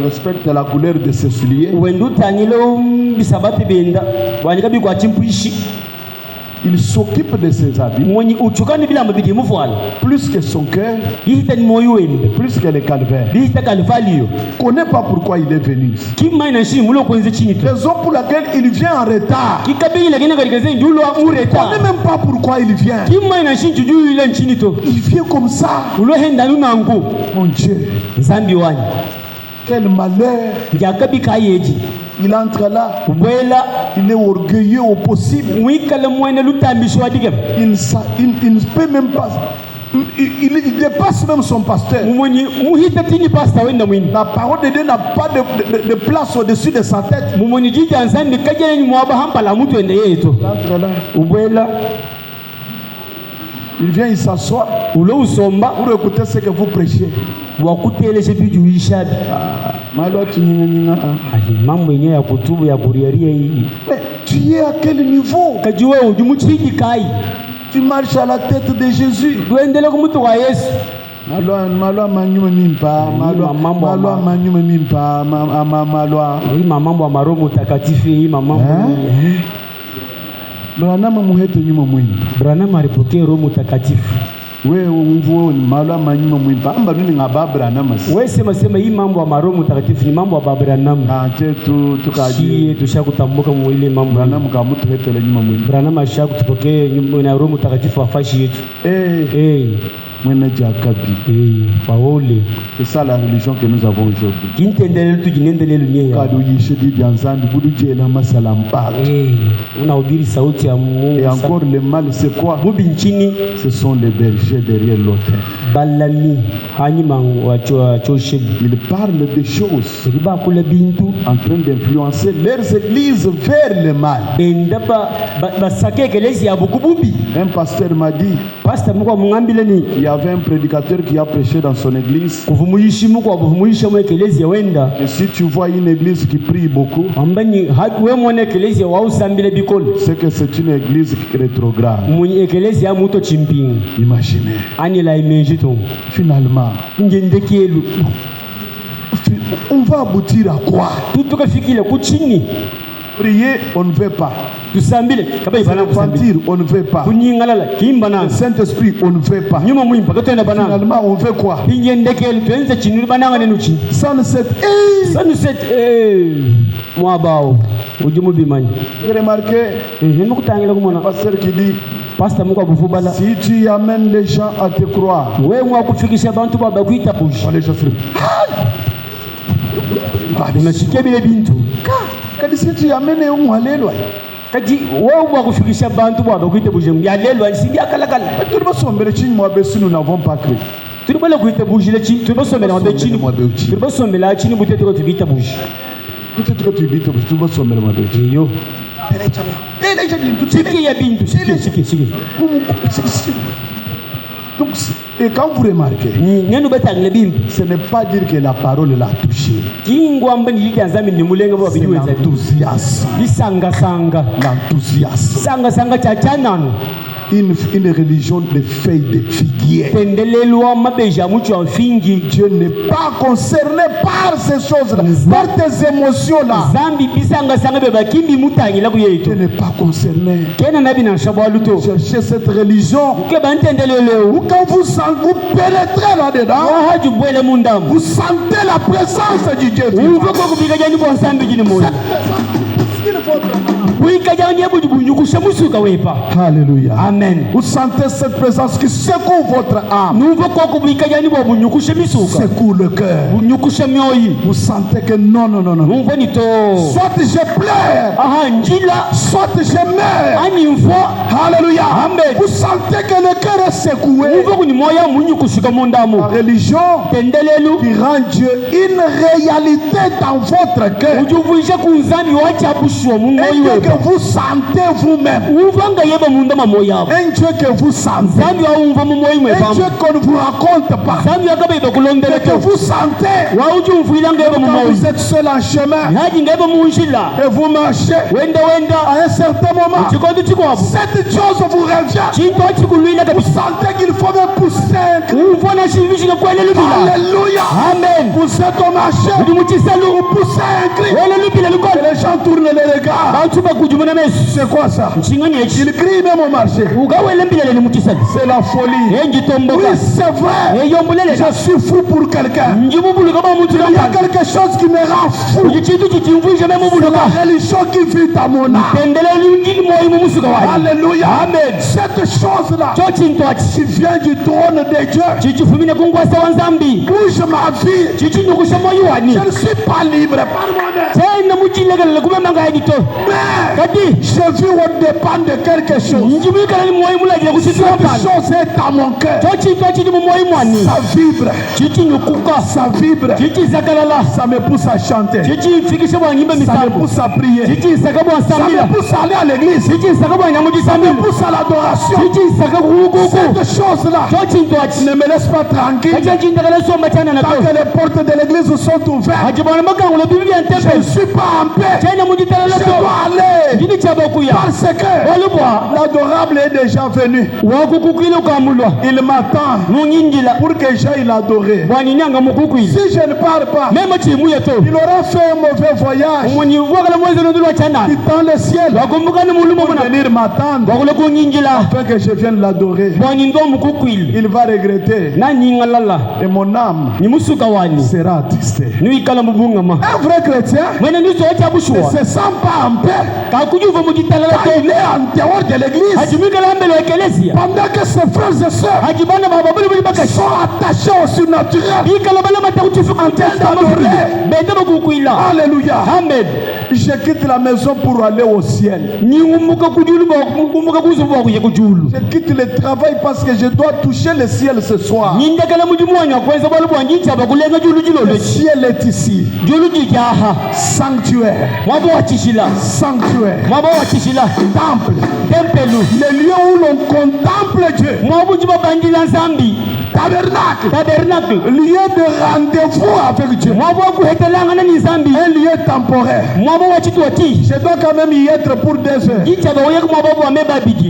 respecte la couleur de ses souliers. Il s'occupe de ses habits. Plus que son cœur, plus que le calvaire. Il ne connaît pas pourquoi il est venu ici. Raison pour laquelle il vient en retard. Il ne connaît même pas pourquoi il vient. Il vient comme ça. Mon Dieu. Quel malheur. Il entre là. Il est orgueilleux au possible. Il ne peut même pas. Il dépasse même son pasteur. La parole de Dieu n'a pas de place au-dessus de sa tête. Il entre là. Il vient, il s'assoit pour écouter ce que vous prêchez. Mais tu es à quel niveau? Tu marches à la tête de Jésus. Branham alipokea Roho Mtakatifu. Wewe sema hii mambo ya Roho Mtakatifu ni mambo ya Branham. Tushakutambuka mu ile mambo. Branham ashakutupokea na Roho Mtakatifu afashi yetu. C'est ça la religion que nous avons aujourd'hui. Et encore le mal c'est quoi? Ce sont les bergers derrière l'autel. Ils parlent des choses en train d'influencer leurs églises vers le mal. Un pasteur m'a dit, il y avait un prédicateur qui a prêché dans son église. Et si tu vois une église qui prie beaucoup, c'est que c'est une église qui est rétrograde. Imaginez. Finalement, on va aboutir à quoi? Prier, on ne veut pas. Se repentir, on ne veut pas. Le Saint-Esprit, on ne veut pas. Finalement, on veut quoi? Sunset. J'ai remarqué un pasteur qui dit, si tu amènes les gens à te croire, les gens si tu amènes nous n'avons pas cru. Donc, et quand vous remarquez, ce n'est pas dire que la parole l'a touché. C'est l'enthousiasme. Une religion de feuilles de figuier. Dieu n'est pas concerné par ces choses-là, par tes émotions-là. Dieu n'est pas concerné. Cherchez cette religion où quand vous pénétrez là-dedans, vous sentez la présence du Dieu vivant. Alléluia. Amen. Vous sentez cette présence qui secoue votre âme. Secoue le cœur. Vous sentez que non. Soit je pleure, soit je meurs. Alléluia. Amen. Vous sentez que le cœur est secoué. La religion qui rend Dieu une réalité dans votre cœur. Et que vous sentez vous-même. Un Dieu que vous sentez. Un Dieu qu'on ne vous raconte pas. Et que vous sentez. Quand vous êtes seul en chemin et vous marchez, à un certain moment, cette chose vous revient. Vous sentez qu'il faut me pousser un cri. Alléluia. Amen. Vous êtes au marché, vous poussez un cri. Et les gens tournent les regards. C'est quoi ça? Il crie même au marché. C'est la folie. Oui, c'est vrai. Je suis fou pour quelqu'un. Il y a quelque chose qui me rend fou. C'est la religion qui vit à mon âme. Alléluia. Amen. Cette chose-là qui vient du trône de Dieu bouge ma vie. Je ne suis pas libre par moi-même. Mais je vis au dépend de quelque chose. Cette chose est à mon cœur. Ça vibre. Ça vibre. Ça me pousse à chanter. Ça me pousse à prier. Ça me pousse à aller à l'église. Ça me pousse à l'adoration. Cette chose-là ne me laisse pas tranquille. Tant que les portes de l'église sont ouvertes, je ne suis pas en paix. Je dois aller. Parce que l'adorable est déjà venu. Il m'attend pour que j'aille l'adorer. Si je ne pars pas, il aura fait un mauvais voyage. Il tend le ciel pour venir m'attendre afin que je vienne l'adorer. Il va regretter. Et mon âme sera attistée. Un vrai chrétien ne se sent pas en paix quand il est en dehors de l'église. Pendant que ses frères et sœurs sont attachés au surnaturel en train d'adorer. Alléluia. Amen. Je quitte la maison pour aller au ciel. Je quitte le travail parce que je dois toucher le ciel ce soir. Le ciel est ici. Sanctuaire. Sanctuaire. Temple. Le lieu où l'on contemple Dieu. Tabernacle. Lieu de rendez-vous avec Dieu. Un lieu temporaire. Je dois quand même y être pour 2 heures.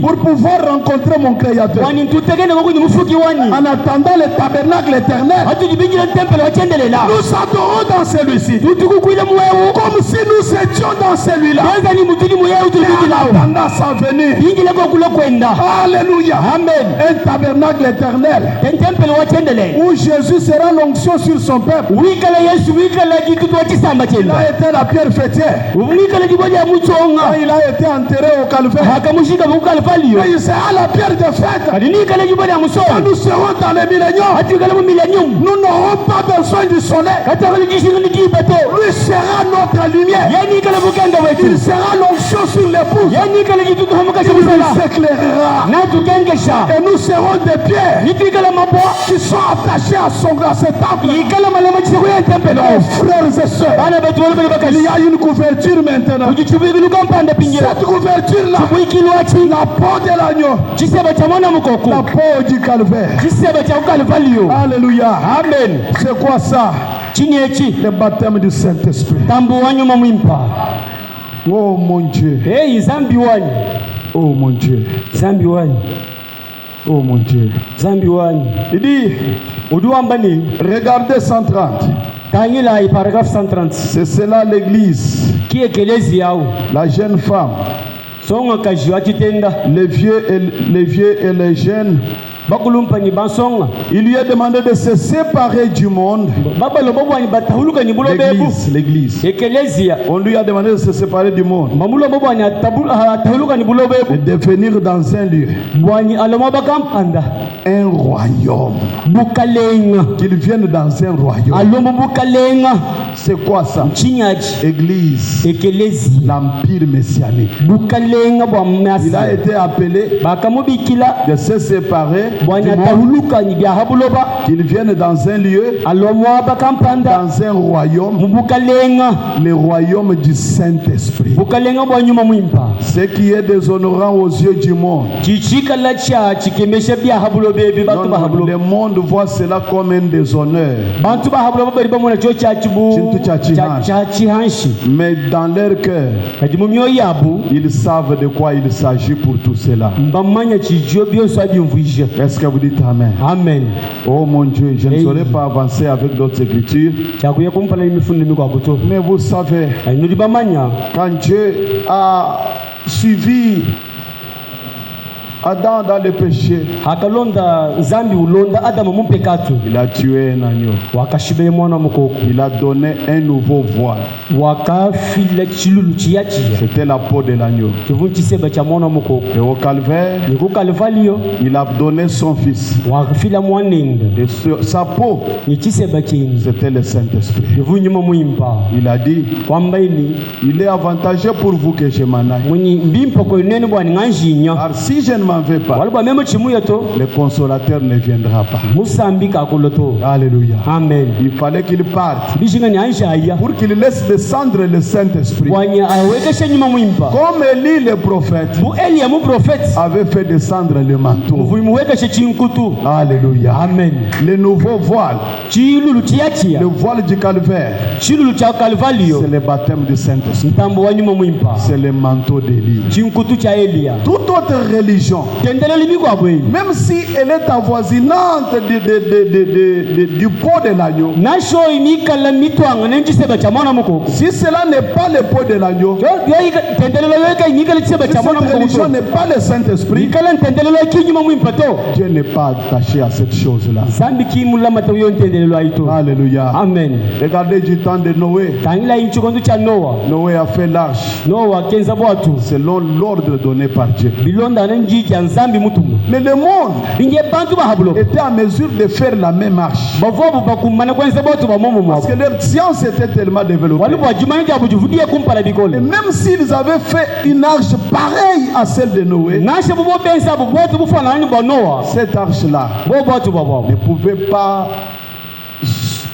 Pour pouvoir rencontrer mon Créateur. En attendant le tabernacle éternel, nous adorons dans celui-ci. Comme si nous étions dans celui-là. En attendant sa venue. Alléluia. Amen. Un tabernacle éternel. Où Jésus sera l'onction sur son peuple. Il a été la pierre fêtière. Il a été enterré au calvaire. Et il sera la pierre de fête. Quand nous serons dans le millénium, nous n'aurons pas besoin du soleil. Lui sera notre lumière. Il sera l'onction sur l'épouse. Il s'éclairera. Et nous serons des pierres qui sont attachés à ce temple. Mes frères et sœurs, il y a une couverture maintenant. Cette couverture-là, la peau de l'agneau, la peau du calvaire. Alléluia. Amen. C'est quoi ça? Le baptême du Saint-Esprit. Oh mon Dieu. Oh mon Dieu. Oh mon Dieu. Il dit, regardez 130. Paragraphe 130. C'est cela l'église. Qui est la jeune femme. Les vieux et les jeunes. Il lui a demandé de se séparer du monde. L'église. On lui a demandé de se séparer du monde et de venir dans un lieu, un royaume. Qu'il vienne dans un royaume. C'est quoi ça? Église. L'empire messianique. Il a été appelé de se séparer qu'ils viennent dans un lieu, dans un royaume, le royaume du Saint-Esprit. Ce qui est déshonorant aux yeux du monde. Le monde voit cela comme un déshonneur. Mais dans leur cœur, ils savent de quoi il s'agit pour tout cela. Est-ce que vous dites Amen? Amen. Oh mon Dieu, je ne saurais pas avancer avec d'autres écritures. Mais vous savez, quand Dieu a suivi Adam dans le péché, il a tué un agneau. Il a donné un nouveau voile. C'était la peau de l'agneau. Et au calvaire, il a donné son fils. Et sur sa peau, c'était le Saint-Esprit. Il a dit, il est avantageux pour vous que je m'en aille. Car si je ne m'en vais pas, le consolateur ne viendra pas. Alléluia. Amen. Il fallait qu'il parte pour qu'il laisse descendre le Saint-Esprit. Comme Élie le prophète avait fait descendre le manteau. Alléluia. Amen. Le nouveau voile, le voile du calvaire, c'est le baptême du Saint-Esprit. C'est le manteau d'Élie. Toute autre religion, même si elle est avoisinante du pot de l'agneau, si cela n'est pas le pot de l'agneau, si cette religion n'est pas le Saint-Esprit, Dieu n'est pas attaché à cette chose-là. Alléluia. Amen. Regardez du temps de Noé. Noé a fait l'arche selon l'ordre donné par Dieu. Mais le monde était en mesure de faire la même marche. Parce que leur science était tellement développée. Et même s'ils avaient fait une arche pareille à celle de Noé, cette arche-là ne pouvait pas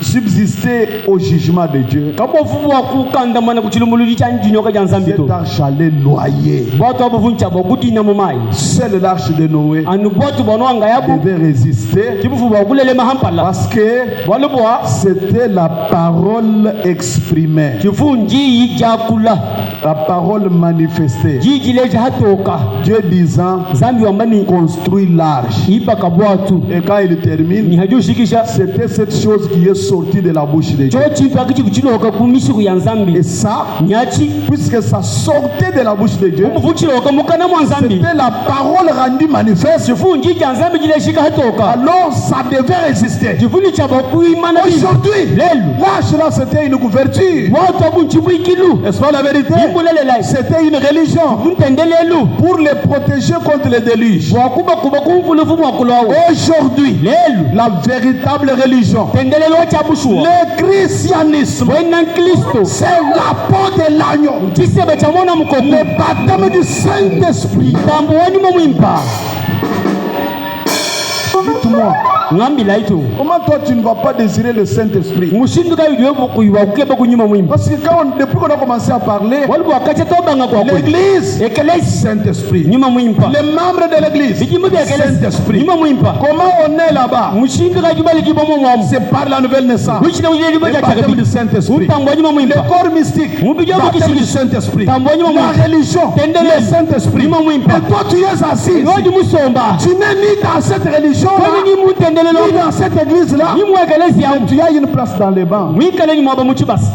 subsister au jugement de Dieu. Cette arche allait noyer. Seule l'arche de Noé devait résister parce que c'était la parole exprimée, la parole manifestée. Dieu disant, construis l'arche. Et quand il termine, c'était cette chose qui est sortie de la bouche de Dieu. Et ça, puisque ça sortait de la bouche de Dieu, c'était la parole rendue manifeste. Alors ça devait résister. Aujourd'hui, l'arche là, c'était une couverture. N'est-ce pas la vérité? C'était une religion pour les protéger contre les déluges. Aujourd'hui, la véritable religion, le christianisme, c'est la peau de l'agneau, le baptême du Saint-Esprit. Dites-moi, comment toi tu ne vas pas désirer le Saint-Esprit? Parce que depuis qu'on a commencé à parler, l'église, Saint-Esprit. Les membres de l'église, Saint-Esprit. Comment on est là-bas? C'est par la nouvelle naissance, le baptême du Saint-Esprit. Le corps mystique, le baptême du Saint-Esprit. La religion, le Saint-Esprit. Et toi tu es assis, tu n'es ni dans cette religion là, ni dans cette église là, tu as une place dans les bancs.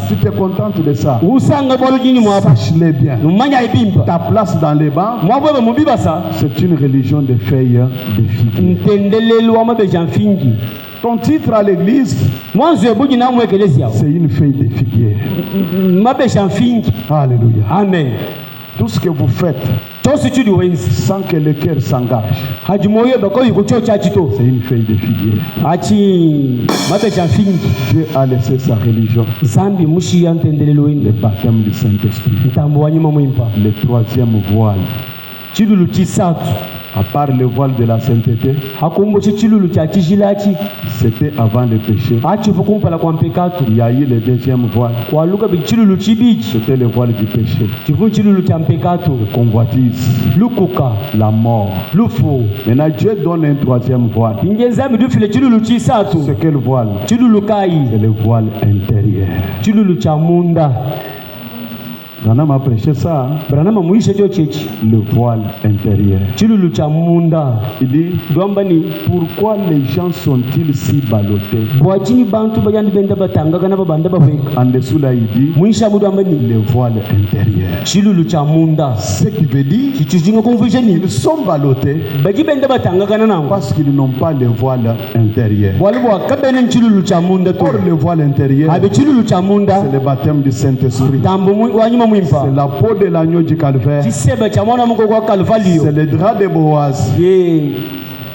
Tu te contentes de ça. Sache-le bien, ta place dans les bancs, c'est une religion de feuilles de figues. Ton titre à l'église, c'est une feuille de figuier. Alléluia. Amen. Tout ce que vous faites sans que le cœur s'engage, c'est une feuille de figuier. Dieu a laissé sa religion, le baptême du Saint-Esprit, le troisième voile. À part le voile de la sainteté, hakumbo chichilulu cha chijilachi c'était avant le péché. achifu kumpala kwa mpekatu Il y a eu le deuxième voile, kwaluka bichilulu chibichi c'était le voile du péché. chifu chilulu cha mpekatu Convoitise, lukuka la mort. lufu Maintenant Dieu donne un troisième voile. ingezambi dufile chilulu chisatu C'est quel voile? chilulu kai C'est le voile intérieur. chilulu cha munda. Branham a prêché ça, hein? Branham muishe cho chechi Le voile intérieur. chilulu cha munda. Il dit, Gwamba ni pourquoi les gens sont-ils si ballottés? bwachini bantu bajandi benda batanga kana babanda bafeka En dessous là, il dit, muisha mudu ambani le voile intérieur. chilulu cha munda. Ce qui veut dire, Chichujinga confusion ni ils sont ballottés baji benda batanga kana nango parce qu'ils n'ont pas le voile intérieur. walibwa kabene chilulu cha munda to Or le voile intérieur, abe chilulu cha munda c'est le baptême du Saint-Esprit. tambo wanyuma mwimpa C'est la peau de l'agneau du calvaire. chiseba cha mwana mko kwa Kalvario C'est le drap de Boaz. ye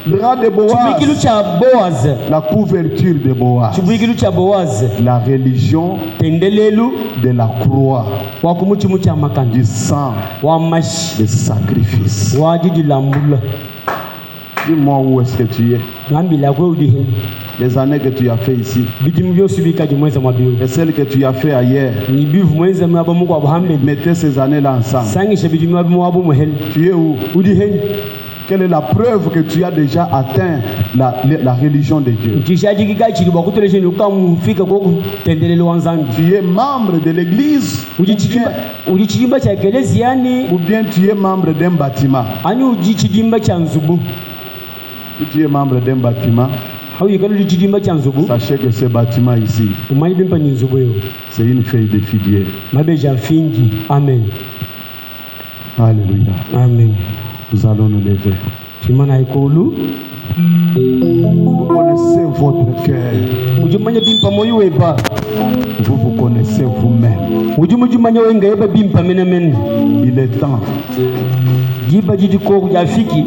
Drap de chibikilu Boaz. cha Boaz La couverture de Boaz. chibikilu cha Boaz La religion tendelelu de la croix, wa kumuchimu cha makandi du sang, wa mashi des sacrifices. wa jiji lambula Dis-moi où est-ce que tu es. ngambila kwe udihe Les années que tu as fait ici bidimu byosubika jimweza mwabiru et celles que tu as fait ailleurs. ni bivu mwenza mwaba mko abuhambe Mettez ces années-là ensemble. sangisha bidimu wabu mwabu muhel Tu es où? udihe Quelle est la preuve que tu as déjà atteint la religion de Dieu? chishajikika chili bwakutoleshe nukamufika kwa kutendelelo wanzangi Tu es membre de l'église ujichidimba cha ekeleziyani ou bien tu es membre d'un bâtiment. ani ujichidimba cha nzubu Si tu es membre d'un bâtiment, hauyikala ujichidimba cha nzubu sachez que ce bâtiment ici, umanyi bimpa ni nzubu yo c'est une feuille de figuier. mabeja fingi. Amen, Alléluia. amen. Nous allons nous lever. chimana ikulu Vous connaissez votre cœur. ujumanya bimpa moyo weba Vous vous connaissez vous-même. ujumanya wenga yeba bimpa menemene Il est temps jiba jiji ko kujafiki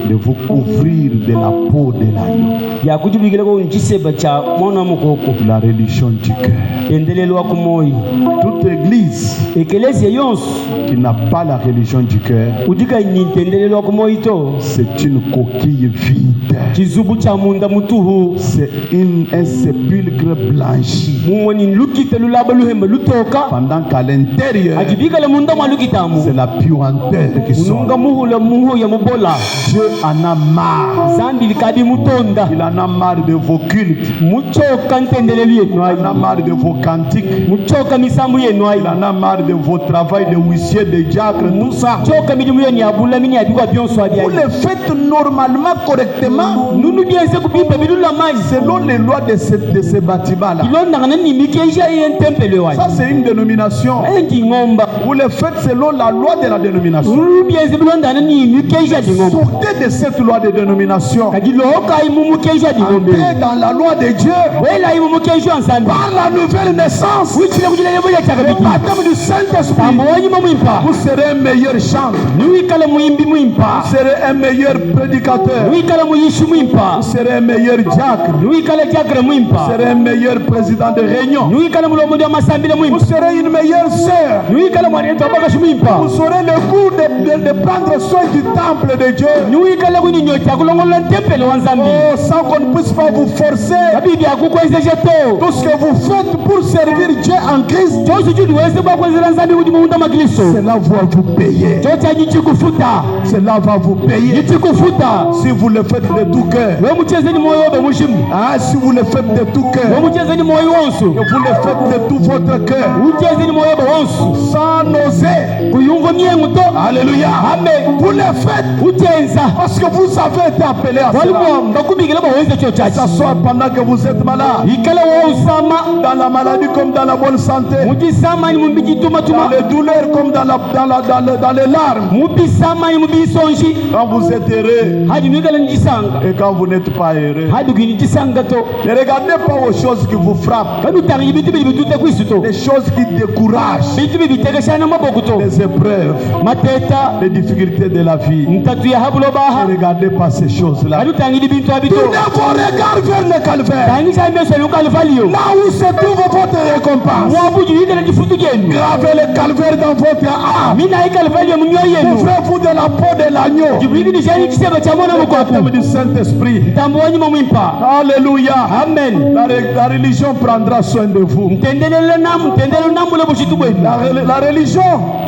de vous couvrir de la peau de l'agneau. yakujibikila ko nchiseba cha mwana mukoko La religion du cœur. endelelo wako moyo Toute église ekelezia yonso qui n'a pas la religion du cœur, ujika nyintendelelo wako moyo to c'est une coquille vide. chizubu cha munda mutuhu C'est un sépulcre blanchi. mumoni lukita lulaba luhemba lutoka Pendant qu'à l'intérieur, ajibikala munda mwa lukitamu c'est la puanteur qui sort. ununga muhula muho ya mubola Dieu en a marre. zambi likadi mutonda Il en a marre de vos cultes. muchoka ntendelelo Il yenwayi en a marre de vos cantiques. muchoka misambu yenwayi Il en a marre de vos travail de huissier, de diacre, tout ça. choka midimu yeni abula mini abikwa byonso Vous abyayi le faites normalement, correctement, nunu byenze kubimba bilulamai selon les lois de ce bâtiment-là. ilondangana nimikeja yentempele wayi Ça, c'est une dénomination. enji ngomba Vous le faites selon la loi de la dénomination. nunu byenze bilondana nimikeja dingomba Sortez de cette loi de dénomination. kajiloka imumukeja dingombe Entrez dans la loi de Dieu. wela imumukeja nsambi Par la nouvelle naissance, wichile kujilele boya le chakabiki baptême du Saint-Esprit, tambo wanyuma mwimpa vous serez un meilleur chanteur. niwikala muyimbi mwimpa Vous serez un meilleur prédicateur. niwikala muyishi mwimpa Vous serez un meilleur diacre. niwikala jakre Vous mwimpa serez un meilleur président de réunion. niwikala mulomondi wa masambile Vous mwimpa serez une meilleure sœur. niwikala mwanento wabakashi mwimpa Vous aurez le goût de prendre soin du temple de Dieu. niwikala kuninyocha kulongola ntempele wa nzambi Oh, sans qu'on ne puisse pas vous forcer. kabibi akukwezeje to Tout ce que vous faites pour servir Dieu en Christ, chosi chidiweze kwakwezela nzambi kuti muunda makristo cela va vous payer. chochaji chikufuta Cela va vous payer. ichikufuta Si vous le faites de tout cœur. wemuchezeni moyo wobe mushimu Ah, si vous le faites de tout cœur. wemuchezeni moyo wonso Que vous le faites de tout votre cœur. uchezeni moyo wobe wonso Sans nauser. kuyumva myengu to Alléluia. amen Vous le faites uchenza parce que vous avez été appelé à cela. walimo ngakubikila bawenze Que chochaji ce soit pendant que vous êtes malade, ikala wousama dans la maladie comme dans la bonne santé, mubisamani dans mubijitumatuma les douleurs comme dans les larmes, mubisamani mubisonji quand vous êtes heureux hadi nwikala njisanga et quand vous n'êtes pas heureux. hadi kwini jisanga to Ne regardez pas aux choses qui vous frappent, kabitanga ibitu bili bitute kwisi to les choses qui découragent, bitu bibitekeshana maboko to les épreuves. épreuves, mateta les difficultés de la vie, mtatu ya habulo baha ne regardez pas ces choses-là. alutangili bintu abito Tournez vos regards vers le calvaire. tangisha meso lukalvalio Là où se trouve votre récompense. mwabuju yikala kifutu genu Gravez le calvaire dans votre âme. mina ikalvalio mnyoyo yenu Couvrez-vous de la peau de l'agneau. jibidi nishani kisema cha mwana Le baptême mkwaku du Saint-Esprit. tambo wanyuma mwimpa Alléluia. amen La religion prendra soin de vous. mtendelelo namule bushitu bwenu La religion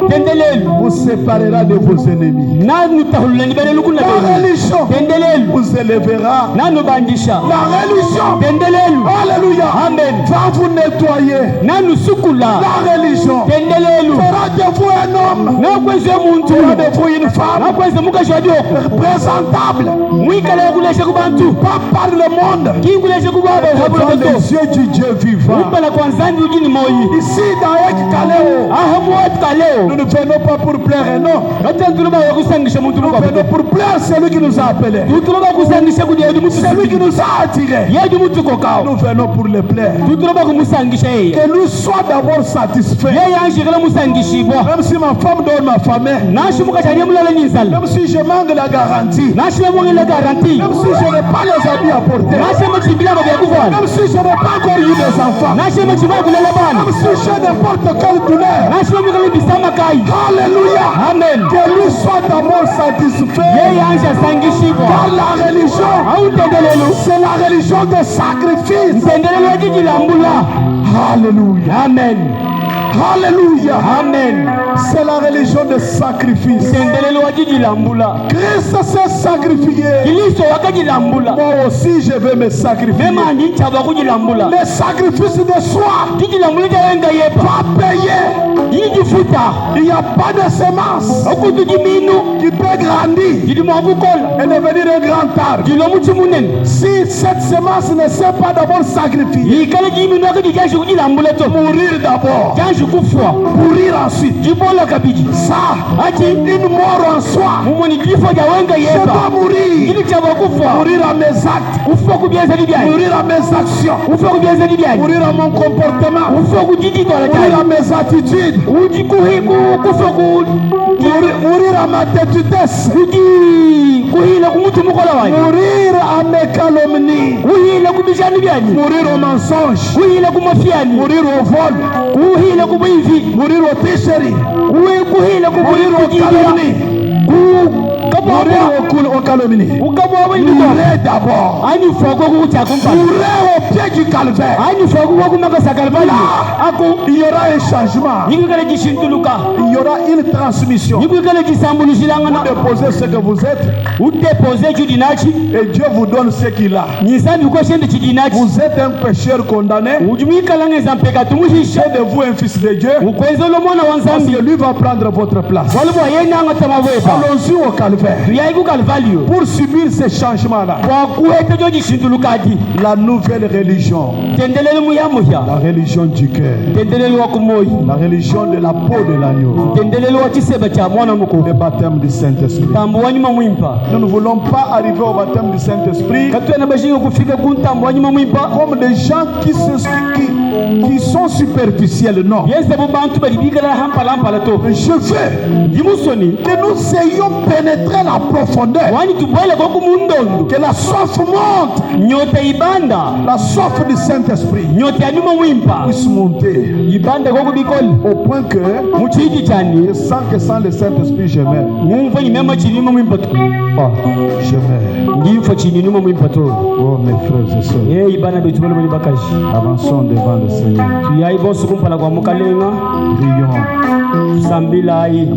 tendelelo vous séparera de vos ennemis. nanu tahululani beneluku na La benu religion tendelelo Vous élèvera. nanu bandisha La religion, tendelelo alléluia, amen va vous nettoyer. nanu sukula La religion tendelelo fera de vous un homme, nakweze muntu fera de vous une femme nakweze mukashwadioko présentable, mwikale kuleshe kubantu pas par le monde, kinguleshe kubaba Dans habuloto les yeux du Dieu vivant. upala kwanzani ujini moyi ici dans Ek Kaleo. ahamuwatu kaleo Nous ne venons pas pour plaire, non. katantuluba wakusangisha muntu Nous venons pour plaire celui qui nous a appelés, tutuloba kusangisha kudi yedu mutu celui qui nous a attirés. yedu mutu kokao Nous venons pour le plaire. tutuloba kumusangisha yeye Que nous soient d'abord satisfaits. yeye anshikala musangishibwa Même si ma femme donne ma famille, nashimuka chanye mulala nyinzala même si je manque la garantie, nashimamwongela garanti même si je n'ai pas les habits à porter, nashima chimbilama vyakuvala même si je n'ai pas encore eu des enfants, nashima chimaya kulala bana même si j'ai n'importe quelle douleur, nashima mikala bisama kai alléluia, amen que lui soit d'abord satisfait. yeye ansha sangishibwa Dans la religion, au tendelelo c'est la religion de sacrifice. mtendelelo wajijilambula Alléluia, amen alléluia. amen C'est la religion de sacrifice. mtendelelo wajijilambula Christ s'est sacrifié. kiliso wakajilambula Moi aussi, je vais me sacrifier. mema ndinchaba kujilambula Le sacrifice de soi, jijilambula jawenga yepa pas payé. jijifuta Il n'y a pas de semence okutu jiminu qui peut grandir jilimwakukola et devenir un grand arbre. jilomuchi munene Si cette semence ne s'est pas d'abord sacrifiée, yikala jiminu akati janshi kujilambula to mourir d'abord, janshi kufwa mourir ensuite, jibola kabiji ça, ati une mort en soi. mumoni jifo jawenga Je yepa dois mourir, jili chaba kufwa mourir à mes actes, ufwa kubyeza libyanyi mourir à mes actions, ufwa kubyeza libyanyi mourir à mon comportement, ufwa kujijitola mourir cyane à mes attitudes, kufwa mourir à ma têtudesse, kuhila kumutu mukola wanyu mourir à mes calomnies, kuhila kubishani byanyu mourir au mensonge, kuhila kumafyani mourir au vol, kuhila kubwivi mourir aux tricheries, kuhila mourir aux calomnies, mourir aux calomnies. ukabwabo Mourez d'abord. ani foko kuchakumpala Mourez au pied du calvaire. ani foko kumakasa kalvali ako Il y aura un changement. nikikala jishintuluka Il y aura une transmission. nikikala jisambulushilangana Déposez ce que vous êtes udepose chidinachi et Dieu vous donne ce qu'il a. nyisambi koshende chidinachi Vous êtes un pécheur condamné. ujumwikalangeza mpeka tumuhishe Faites de vous un fils de Dieu. ukwenzela omwana wa Parce nzambi que lui va prendre votre place. waliwo yenanga tamavwepa Allons-y au calvaire tuyayi ku kalvalio pour subir ces changements-là. wakuheta jo jishintulukati La nouvelle religion, tendelelo muyamuhya la religion du cœur, tendelelo wa kumoyi la religion de la peau de l'agneau, tendelelo wa chiseba cha mwana muku le baptême du Saint-Esprit. tambo wanyuma mwimpa Nous ne voulons pas arriver au baptême du Saint-Esprit katwena bashinga kufika ku ntambo wanyuma mwimpa comme des gens qui sont superficiels. Non. yese bo bantu bali bigala hampalampala to Je veux yimusoni que nous ayons pénétré la profondeur, wani tubwele ko kumundondo que la soif monte, nyota ibanda la soif du Saint-Esprit nyota yanyuma mwimpa puisse monter ibanda ko kubikoli au point que muchiji chani je sens que sans le Saint-Esprit je meurs. mumva nyimema chinima mwimpa to Je meurs. ngimfa chinima mwimpa to Oh mes frères et sœurs, ye ibana betu bale bali bakashi avançons devant le Seigneur. tuyayi bosu kumpala kwa mukalenga Prions. sambilayi